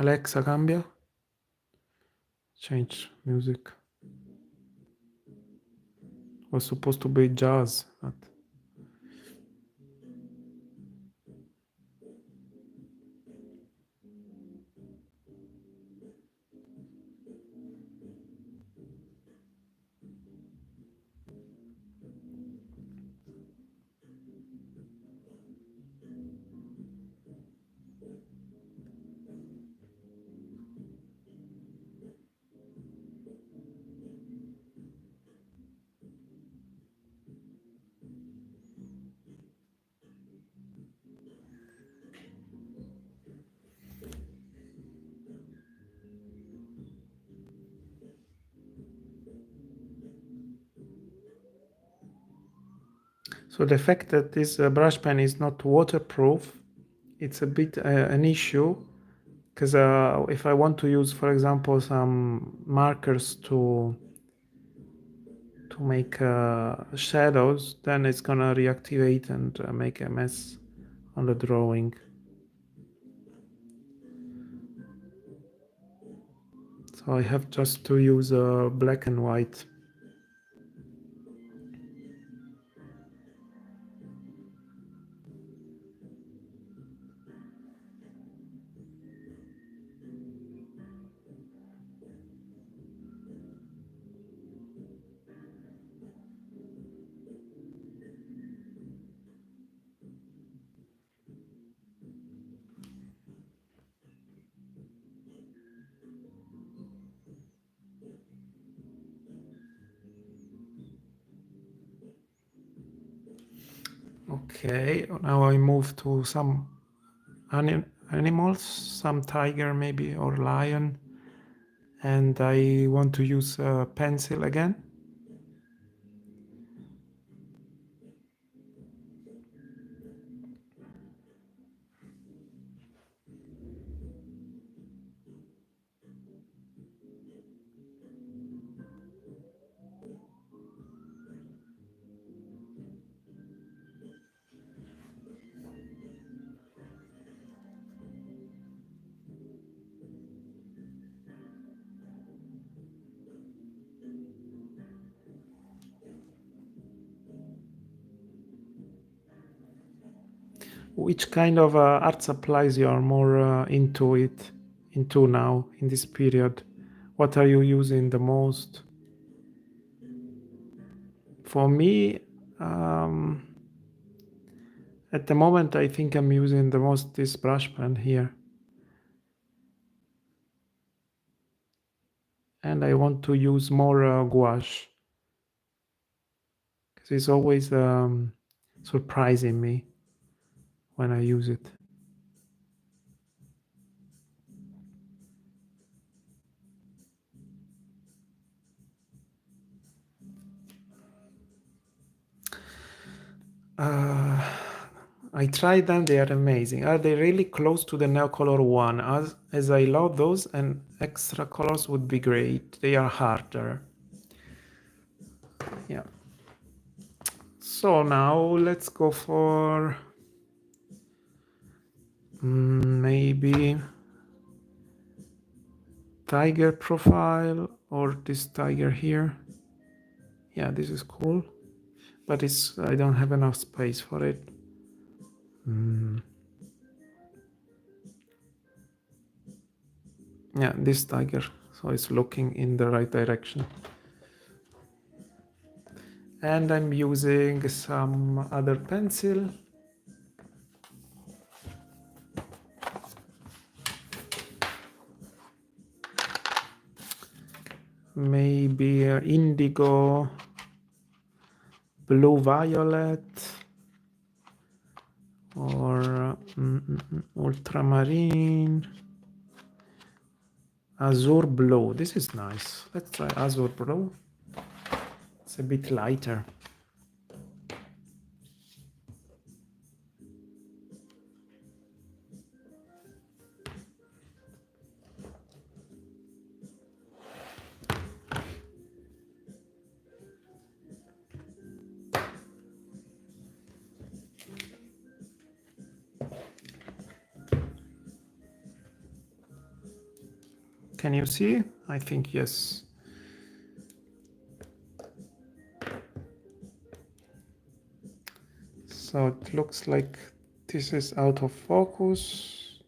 Alexa, cambia. Change music. Was supposed to be jazz. But... So the fact that this brush pen is not waterproof, it's a bit an issue, because if I want to use, for example, some markers to make shadows, then it's gonna reactivate and make a mess on the drawing. So I have just to use black and white. Okay, now I move to some animals, some tiger maybe or lion, and I want to use a pencil again. Which kind of art supplies you are more into now in this period? What are you using the most? For me, at the moment, I think I'm using the most this brush pen here. And I want to use more gouache, because it's always surprising me when I use it. I tried them, they are amazing. Are they really close to the Neocolor one? As I love those, and extra colors would be great. They are harder. Yeah. So now let's go for maybe tiger profile or this tiger here. Yeah, this is cool, but I don't have enough space for it. Yeah, this tiger, so it's looking in the right direction. And I'm using some other pencil. Maybe indigo, blue violet, or ultramarine, azure blue. This is nice. Let's try azure blue. It's a bit lighter. Can you see? I think yes. So it looks like this is out of focus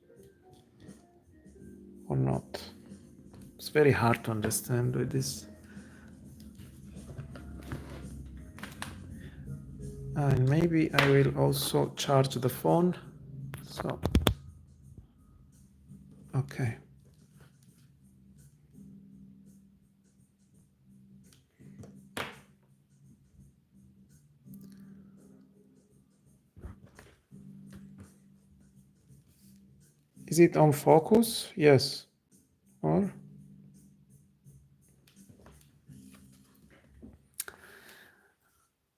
or not. It's very hard to understand with this. And maybe I will also charge the phone. So, okay. Is it on focus? Yes. Or?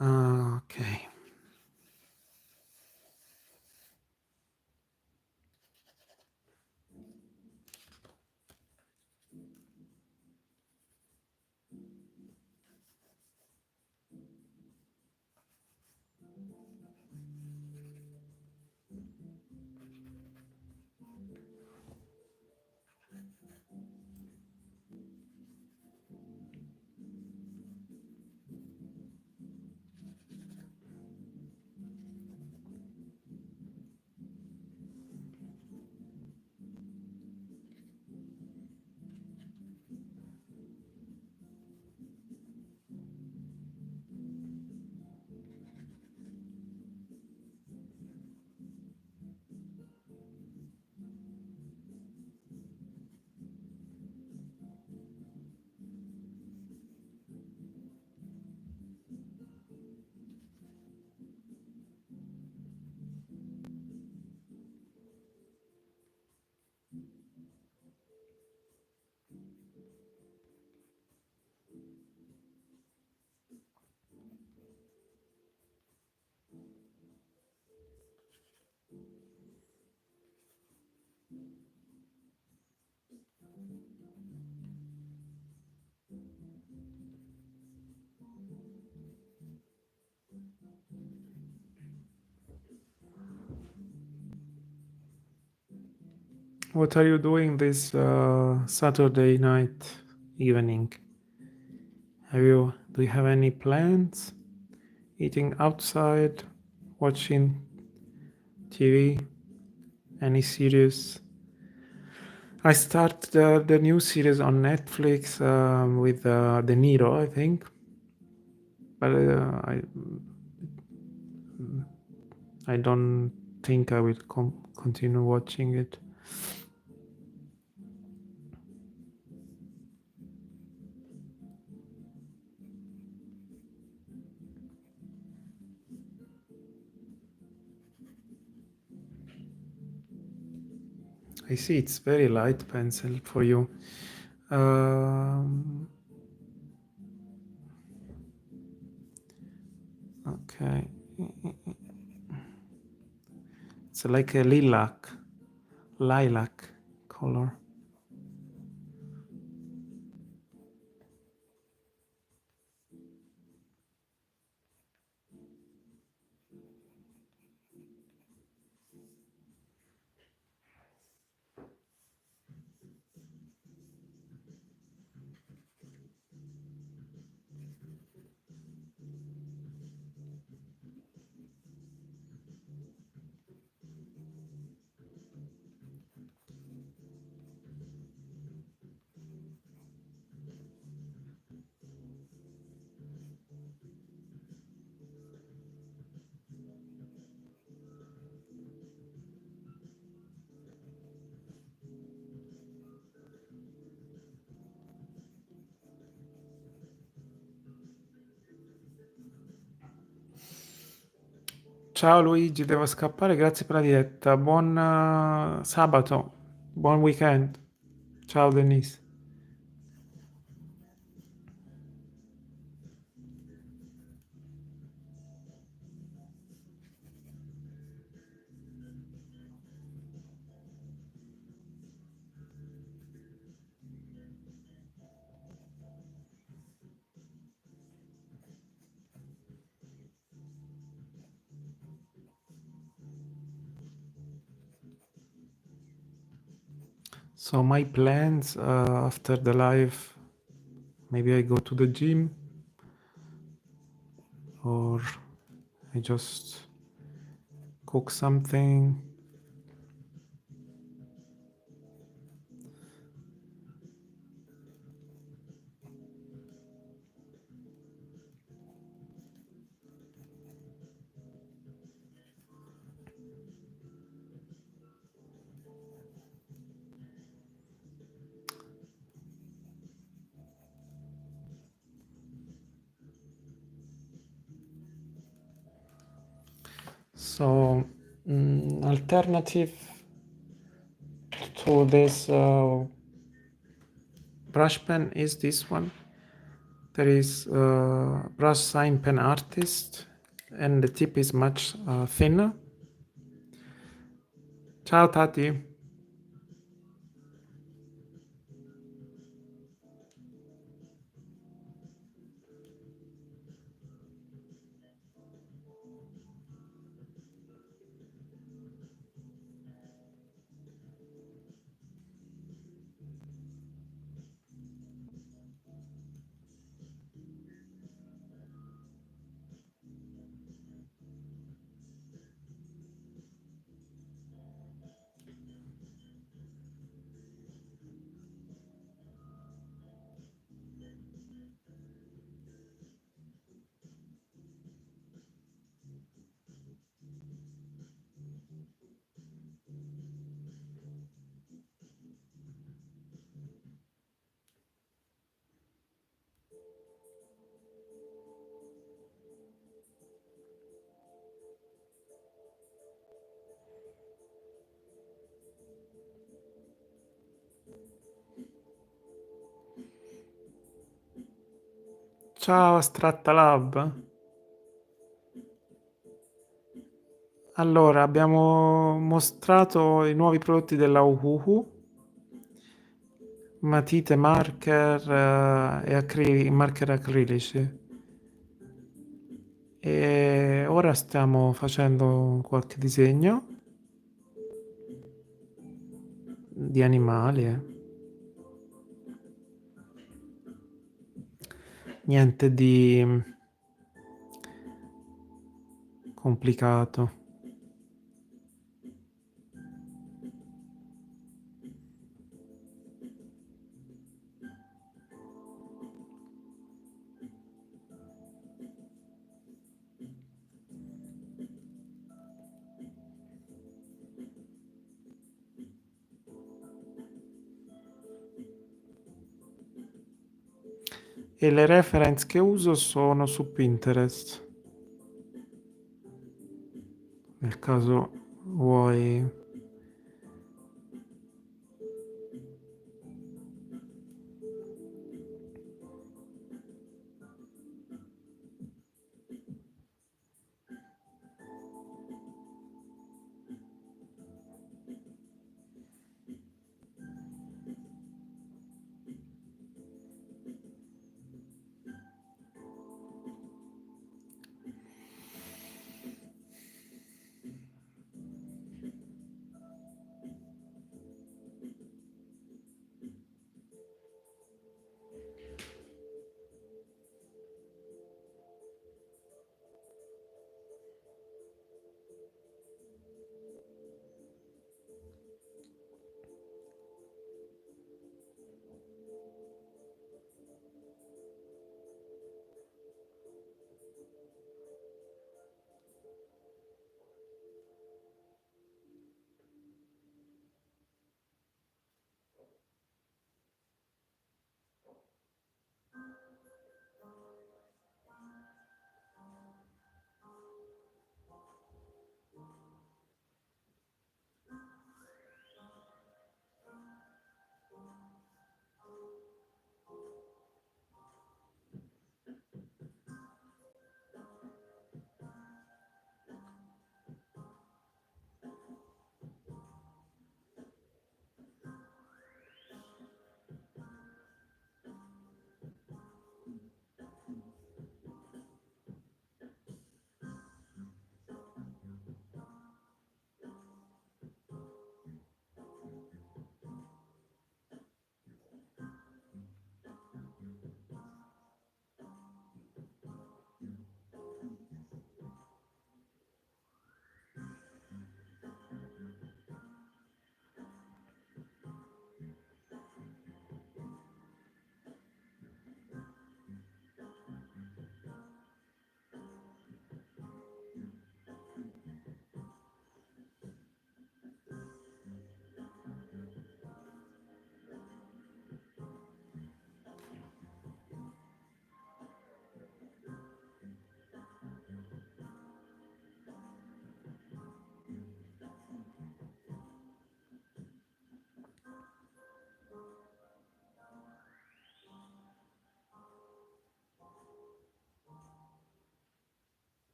Okay. What are you doing this Saturday night evening? Do you have any plans? Eating outside, watching TV, any series? I start the new series on Netflix with De Niro, I think. But I don't think I will continue watching it. I see it's very light pencil for you. Okay, It's like a lilac color. Ciao Luigi, devo scappare, grazie per la diretta. Buon sabato, buon weekend. Ciao Denise. So my plans after the live, maybe I go to the gym or I just cook something. So alternative to this brush pen is this one. There is brush sign pen artist and the tip is much thinner. Ciao Tati. Ciao Astratta Lab. Allora, abbiamo mostrato i nuovi prodotti della Ohuhu, matite, marker e marker acrilici. E ora stiamo facendo qualche disegno di animali. Niente di complicato. E le reference che uso sono su Pinterest. Nel caso vuoi.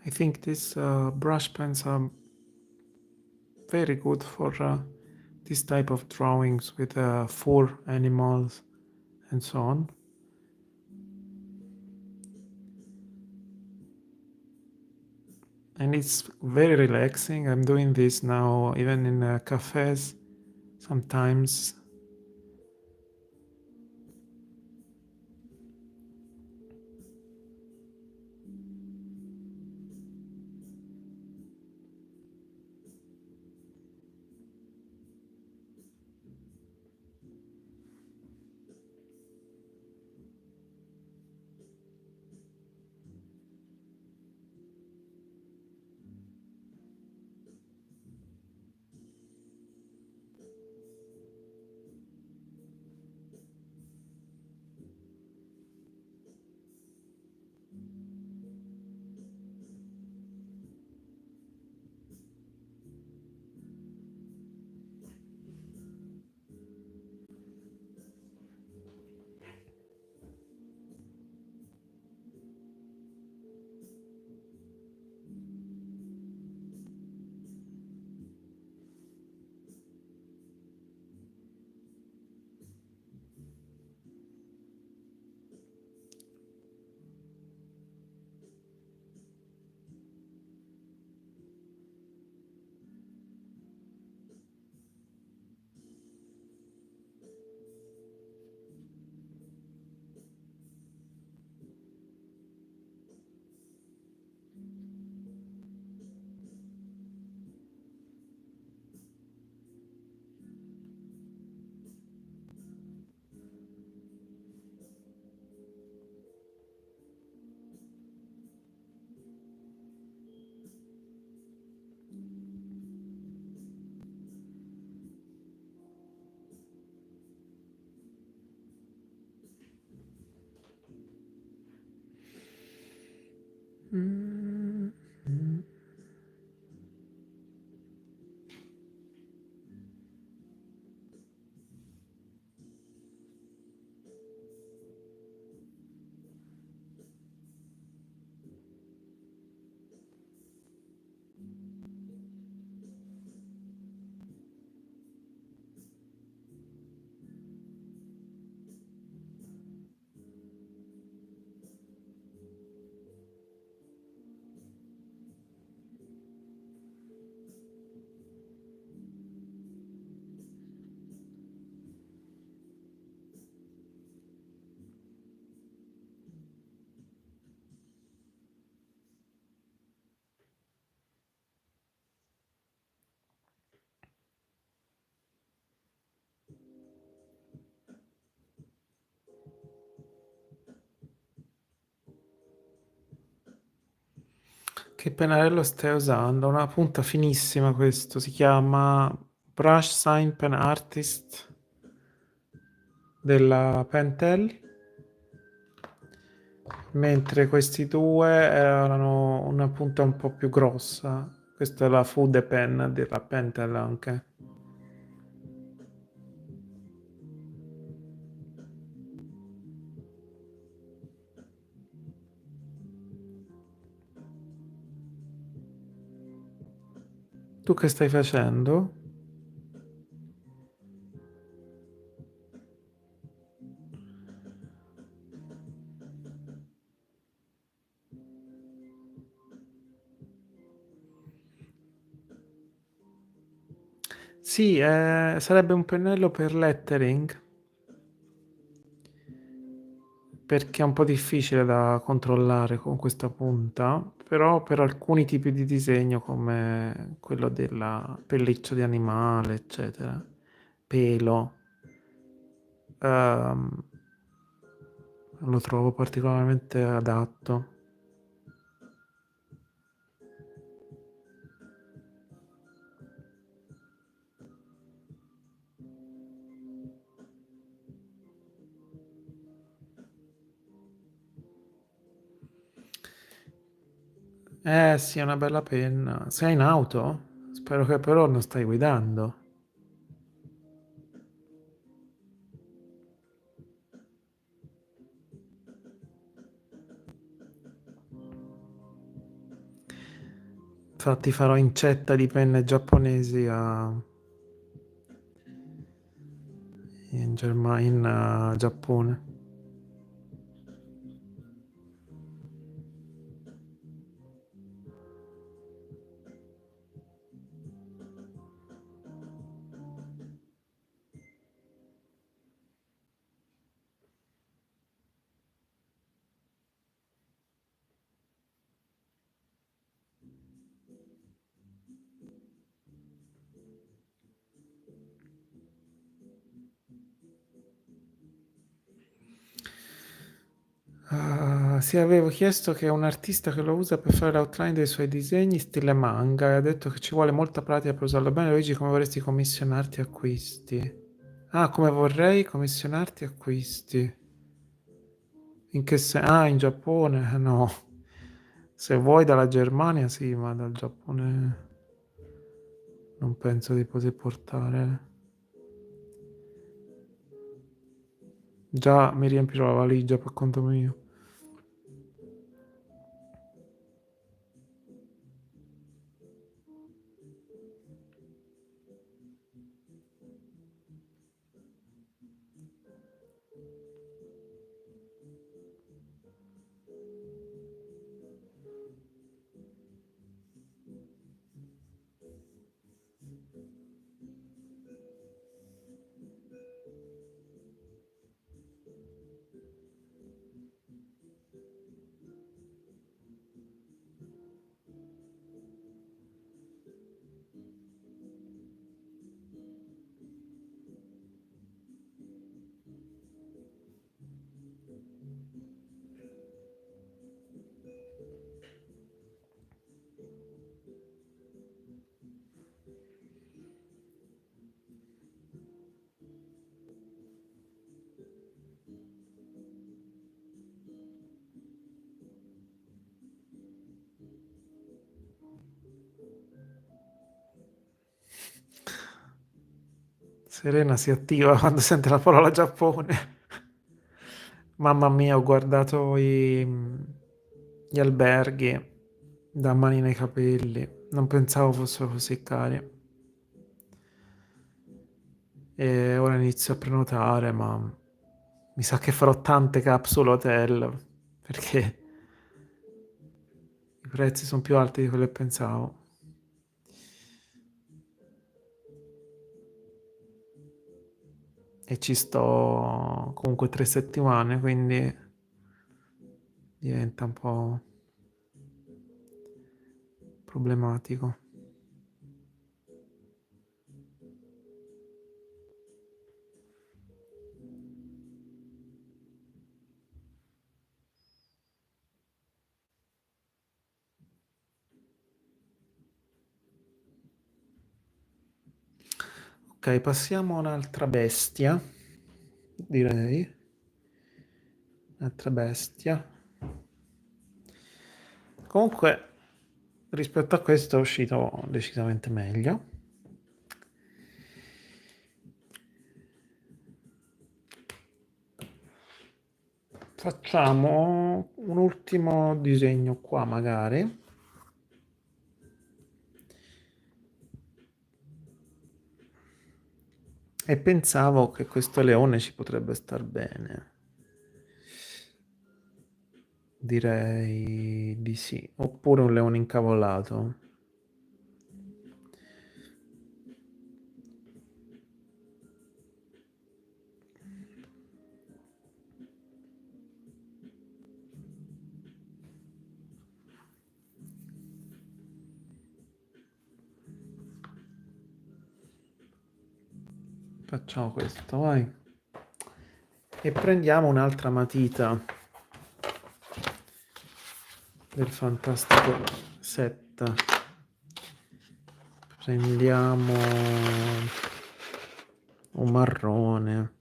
I think these brush pens are very good for this type of drawings with fur animals and so on. And it's very relaxing. I'm doing this now even in cafes sometimes. Che pennarello stai usando? Una punta finissima questo, si chiama Brush Sign Pen Artist della Pentel, mentre questi due erano una punta un po' più grossa. Questa è la Food Pen della Pentel anche. Tu che stai facendo? Sì, sarebbe un pennello per lettering, perché è un po' difficile da controllare con questa punta, però per alcuni tipi di disegno come quello della pelliccia di animale, eccetera, pelo, ehm, lo trovo particolarmente adatto. Eh sì, è una bella penna. Sei in auto? Spero che però non stai guidando. Infatti farò incetta di penne giapponesi in Giappone. Sì, avevo chiesto che è un artista che lo usa per fare l'outline dei suoi disegni stile manga e ha detto che ci vuole molta pratica per usarlo bene. Luigi, come vorresti commissionarti acquisti? Ah, come vorrei commissionarti acquisti. In che senso? Ah, in Giappone? No. Se vuoi dalla Germania, sì, ma dal Giappone non penso di poter portare. Già mi riempirò la valigia per conto mio. Serena si attiva quando sente la parola Giappone. Mamma mia, ho guardato gli alberghi da mani nei capelli. Non pensavo fossero così cari. E ora inizio a prenotare, ma mi sa che farò tante capsule hotel perché i prezzi sono più alti di quello che pensavo. E ci sto comunque 3 settimane, quindi diventa un po' problematico. Ok, passiamo a un'altra bestia, direi. Un'altra bestia. Comunque, rispetto a questo è uscito decisamente meglio. Facciamo un ultimo disegno qua, magari. E pensavo che questo leone ci potrebbe star bene. Direi di sì. Oppure un leone incavolato. Facciamo questo, vai. E prendiamo un'altra matita del fantastico set. Prendiamo un marrone.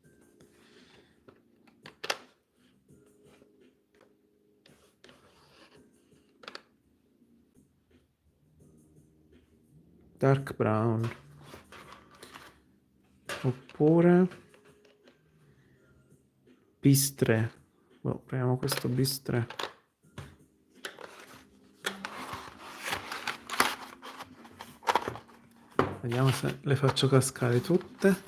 Dark brown. Oppure bistre. Boh, prendiamo questo bistre. Vediamo se le faccio cascare tutte.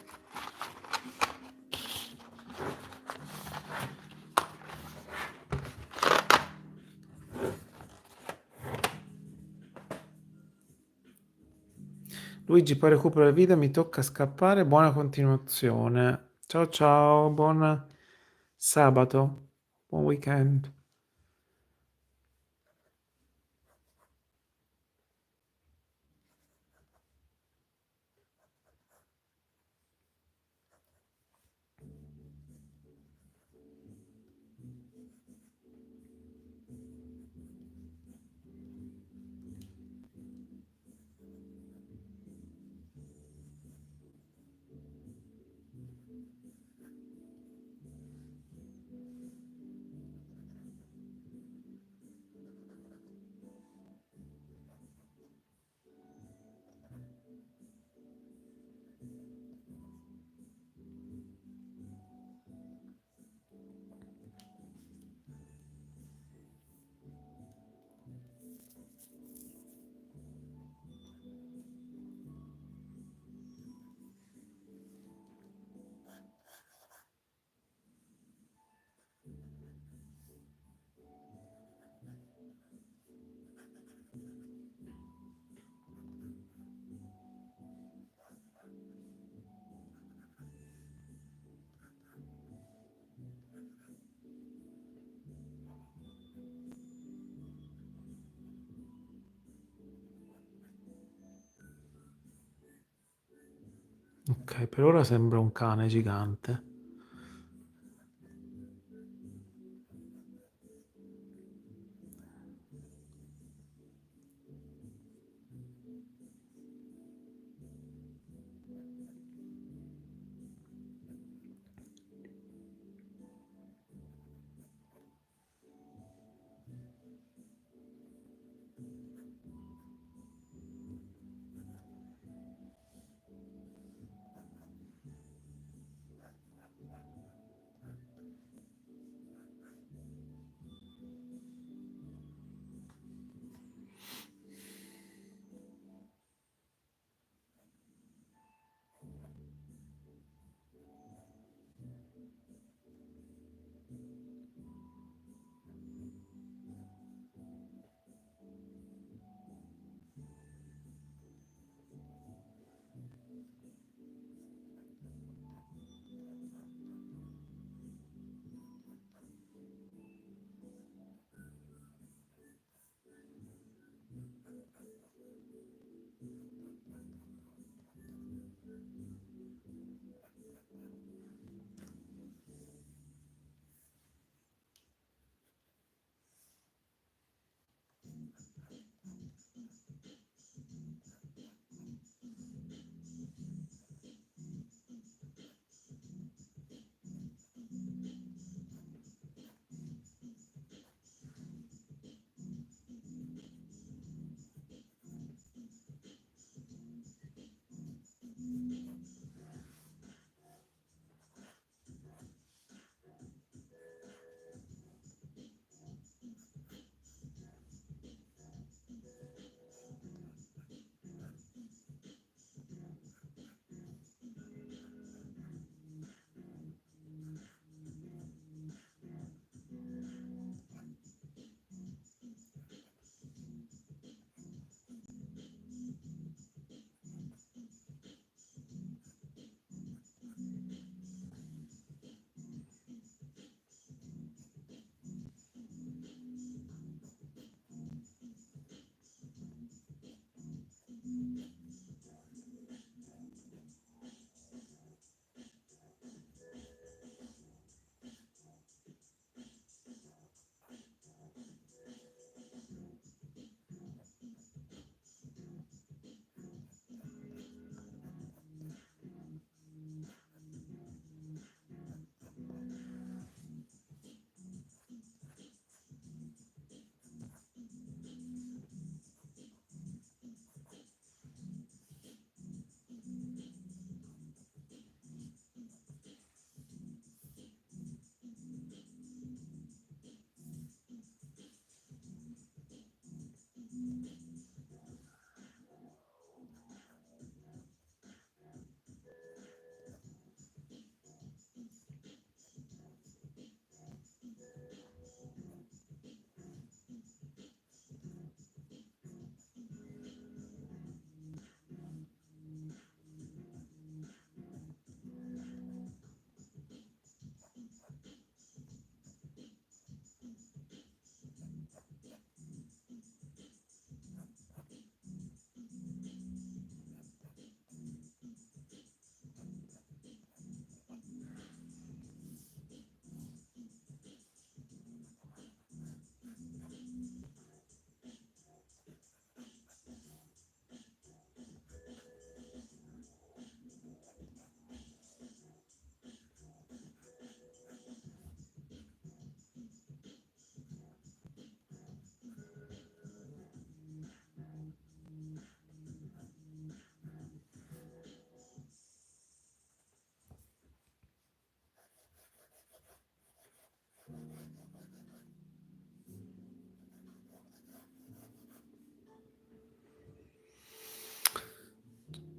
Luigi, poi recupero il video, mi tocca scappare, buona continuazione. Ciao ciao, buon sabato, buon weekend. Ok, per ora sembra un cane gigante.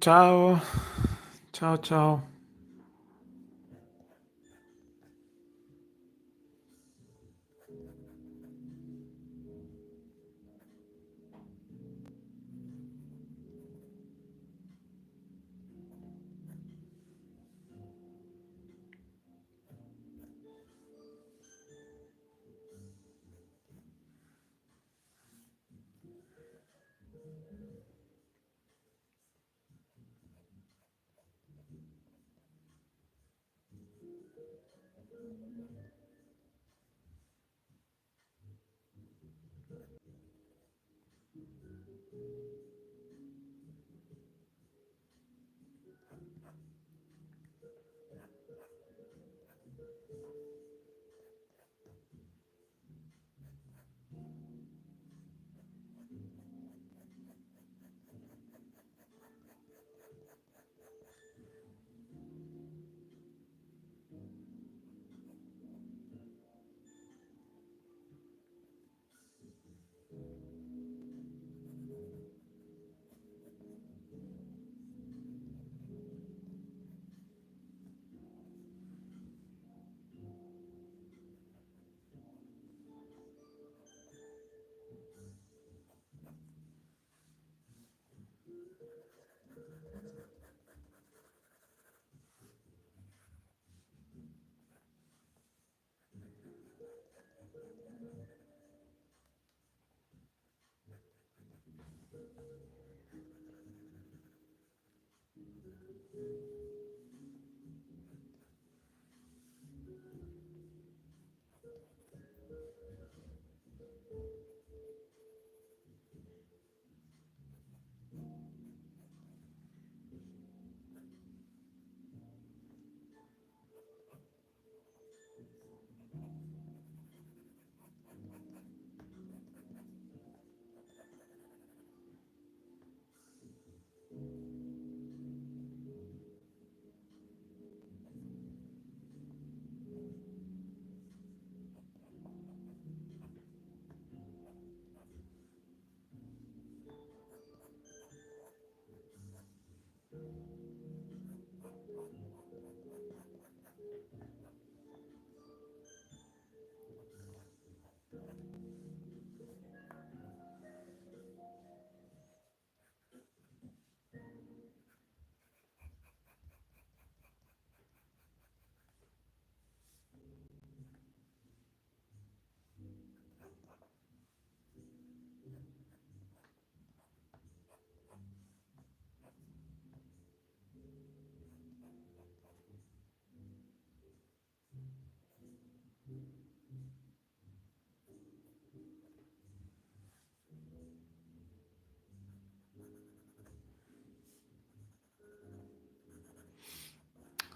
Ciao. Ciao, ciao.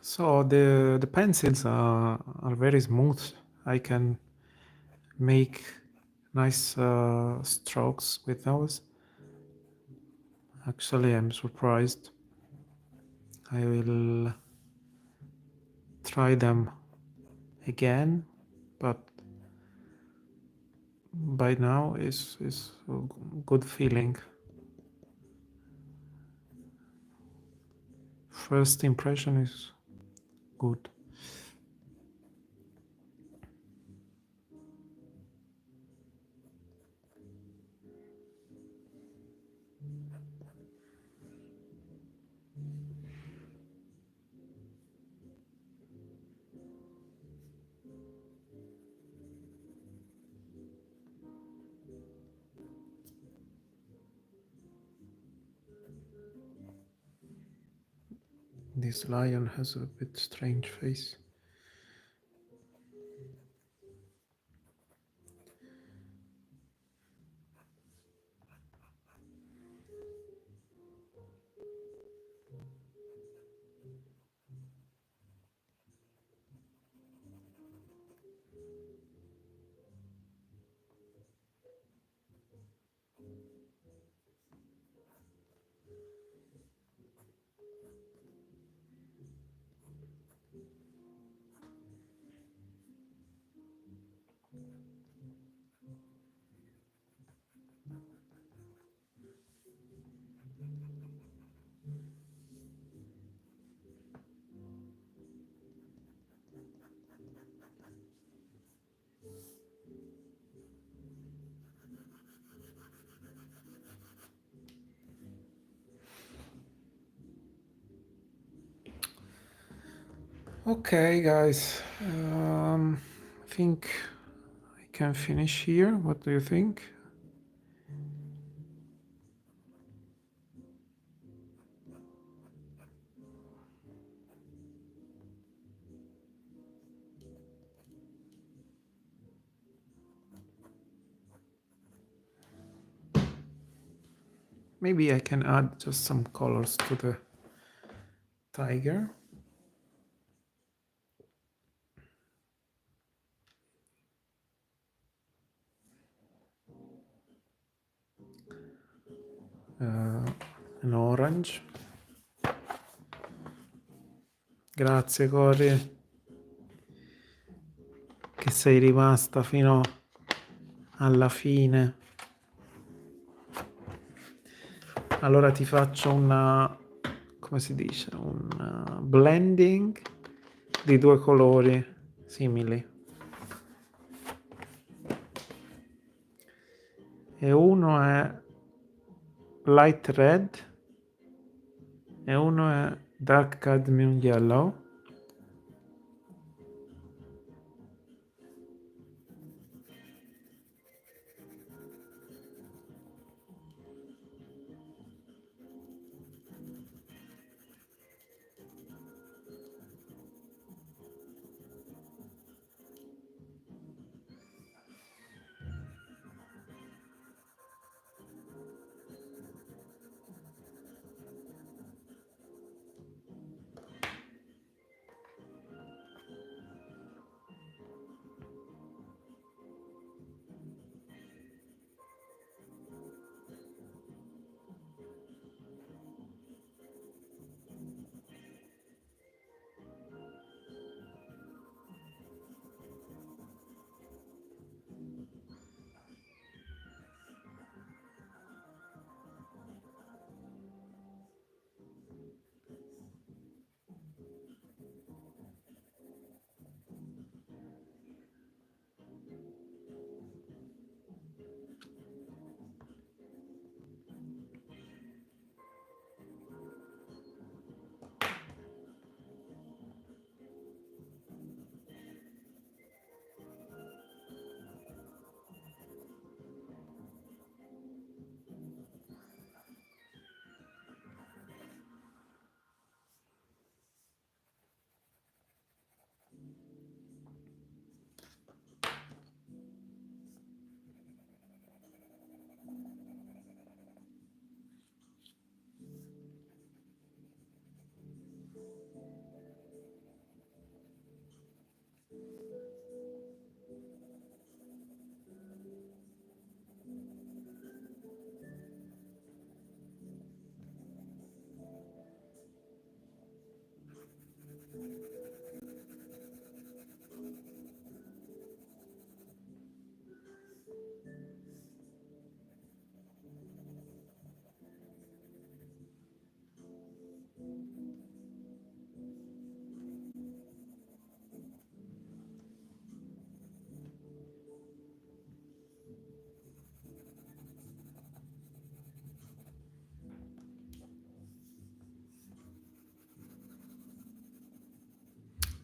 So the pencils are very smooth. I can make nice strokes with those. Actually, I'm surprised. I will try them again, but by now is a good feeling. First impression is good. This lion has a bit strange face. Okay, guys, I think I can finish here. What do you think? Maybe I can add just some colors to the tiger. An orange. Grazie Cori, che sei rimasta fino alla fine. Allora ti faccio una, come si dice, un blending di due colori simili. E uno è light red e uno è dark cadmium yellow.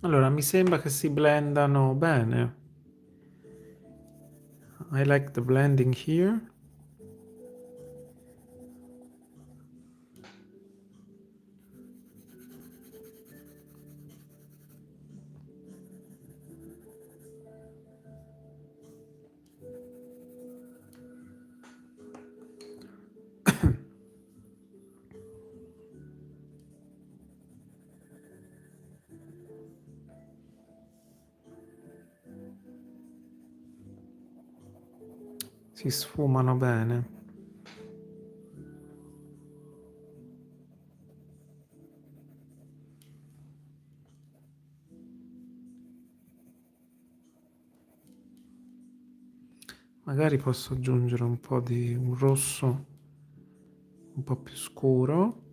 Allora, mi sembra che si blendano bene. I like the blending here. Si sfumano bene. Magari posso aggiungere un po' di un rosso un po' più scuro.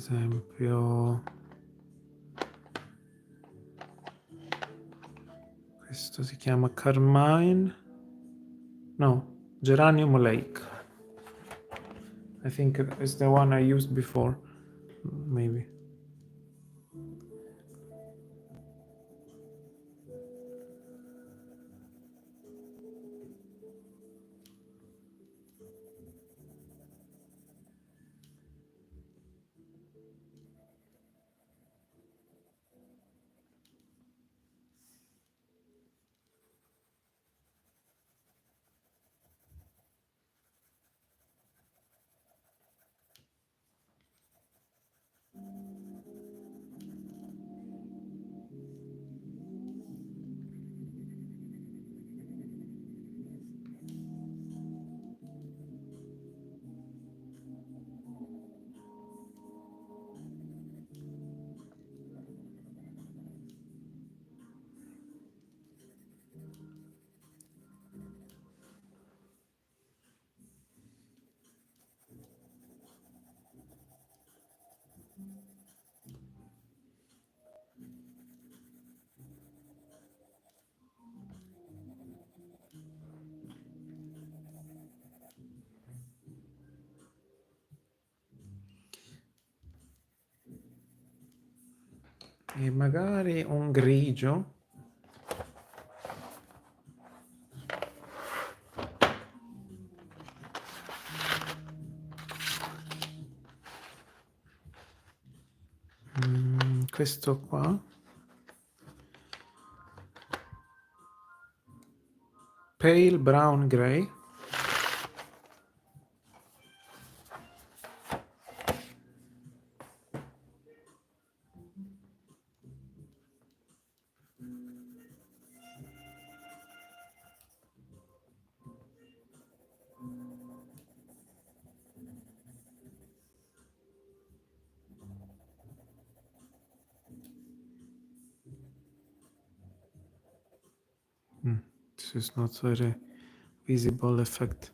esempio questo si chiama Carmine, no, Geranium Lake. I think it's the one I used before, maybe. E magari un grigio. Questo qua. Pale brown gray. This is not very visible effect.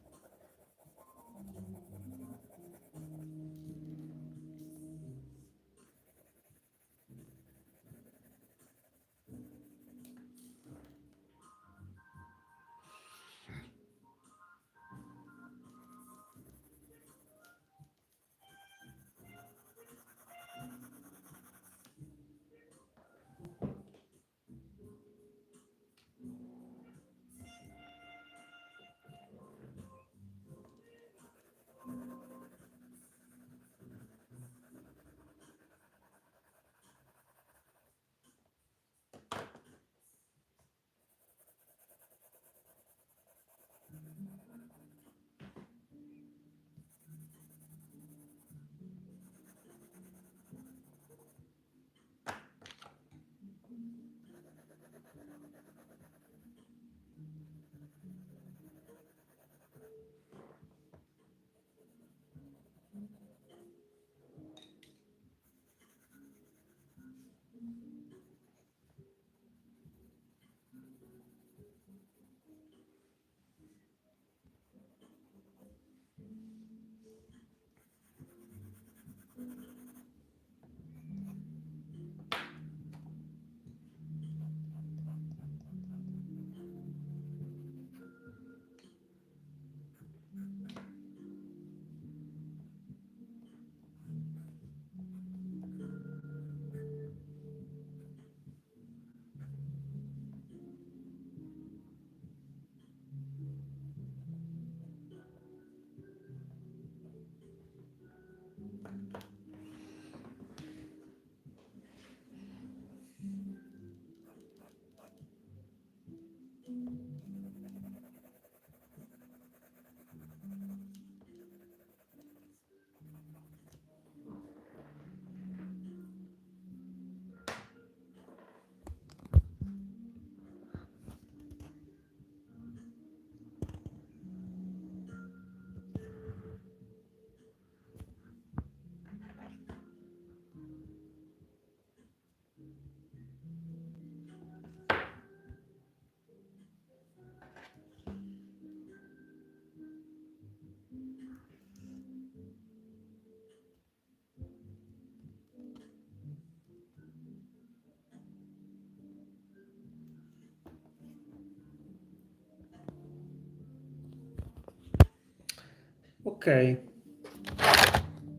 Okay.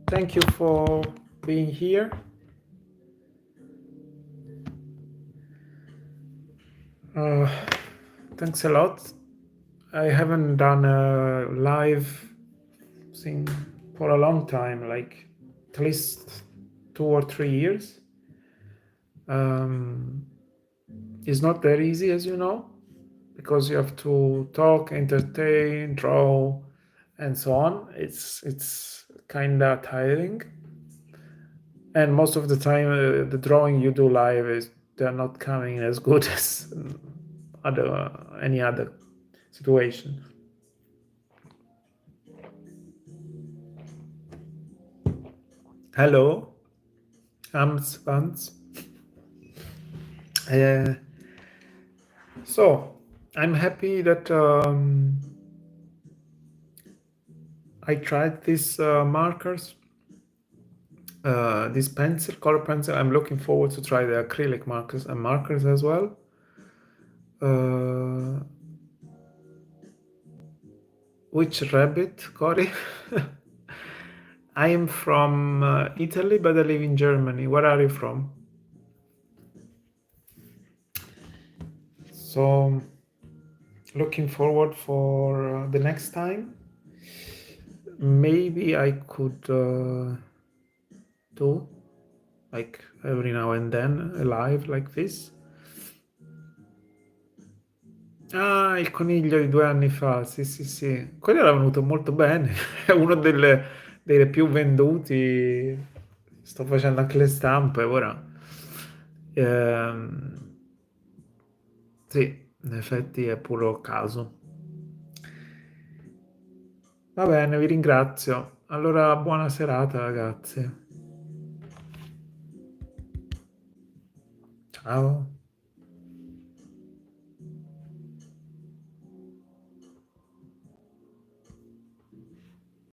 Thank you for being here. Thanks a lot. I haven't done a live thing for a long time, like at least 2 or 3 years. It's not that easy, as you know, because you have to talk, entertain, draw, and so on. It's kind of tiring, and most of the time the drawing you do live they're not coming as good as any other situation. Hello, Hans. So I'm happy that I tried these markers, this color pencil. I'm looking forward to try the acrylic markers as well. Which rabbit, Cory? I am from Italy, but I live in Germany. Where are you from? So, looking forward for the next time. Maybe I could do like every now and then a live like this. Ah, il coniglio di 2 anni fa, sì, sì, sì. Quello era venuto molto bene, è uno delle più venduti. Sto facendo anche le stampe ora. Sì, in effetti è puro caso. Va bene, vi ringrazio. Allora, buona serata, ragazzi. Ciao.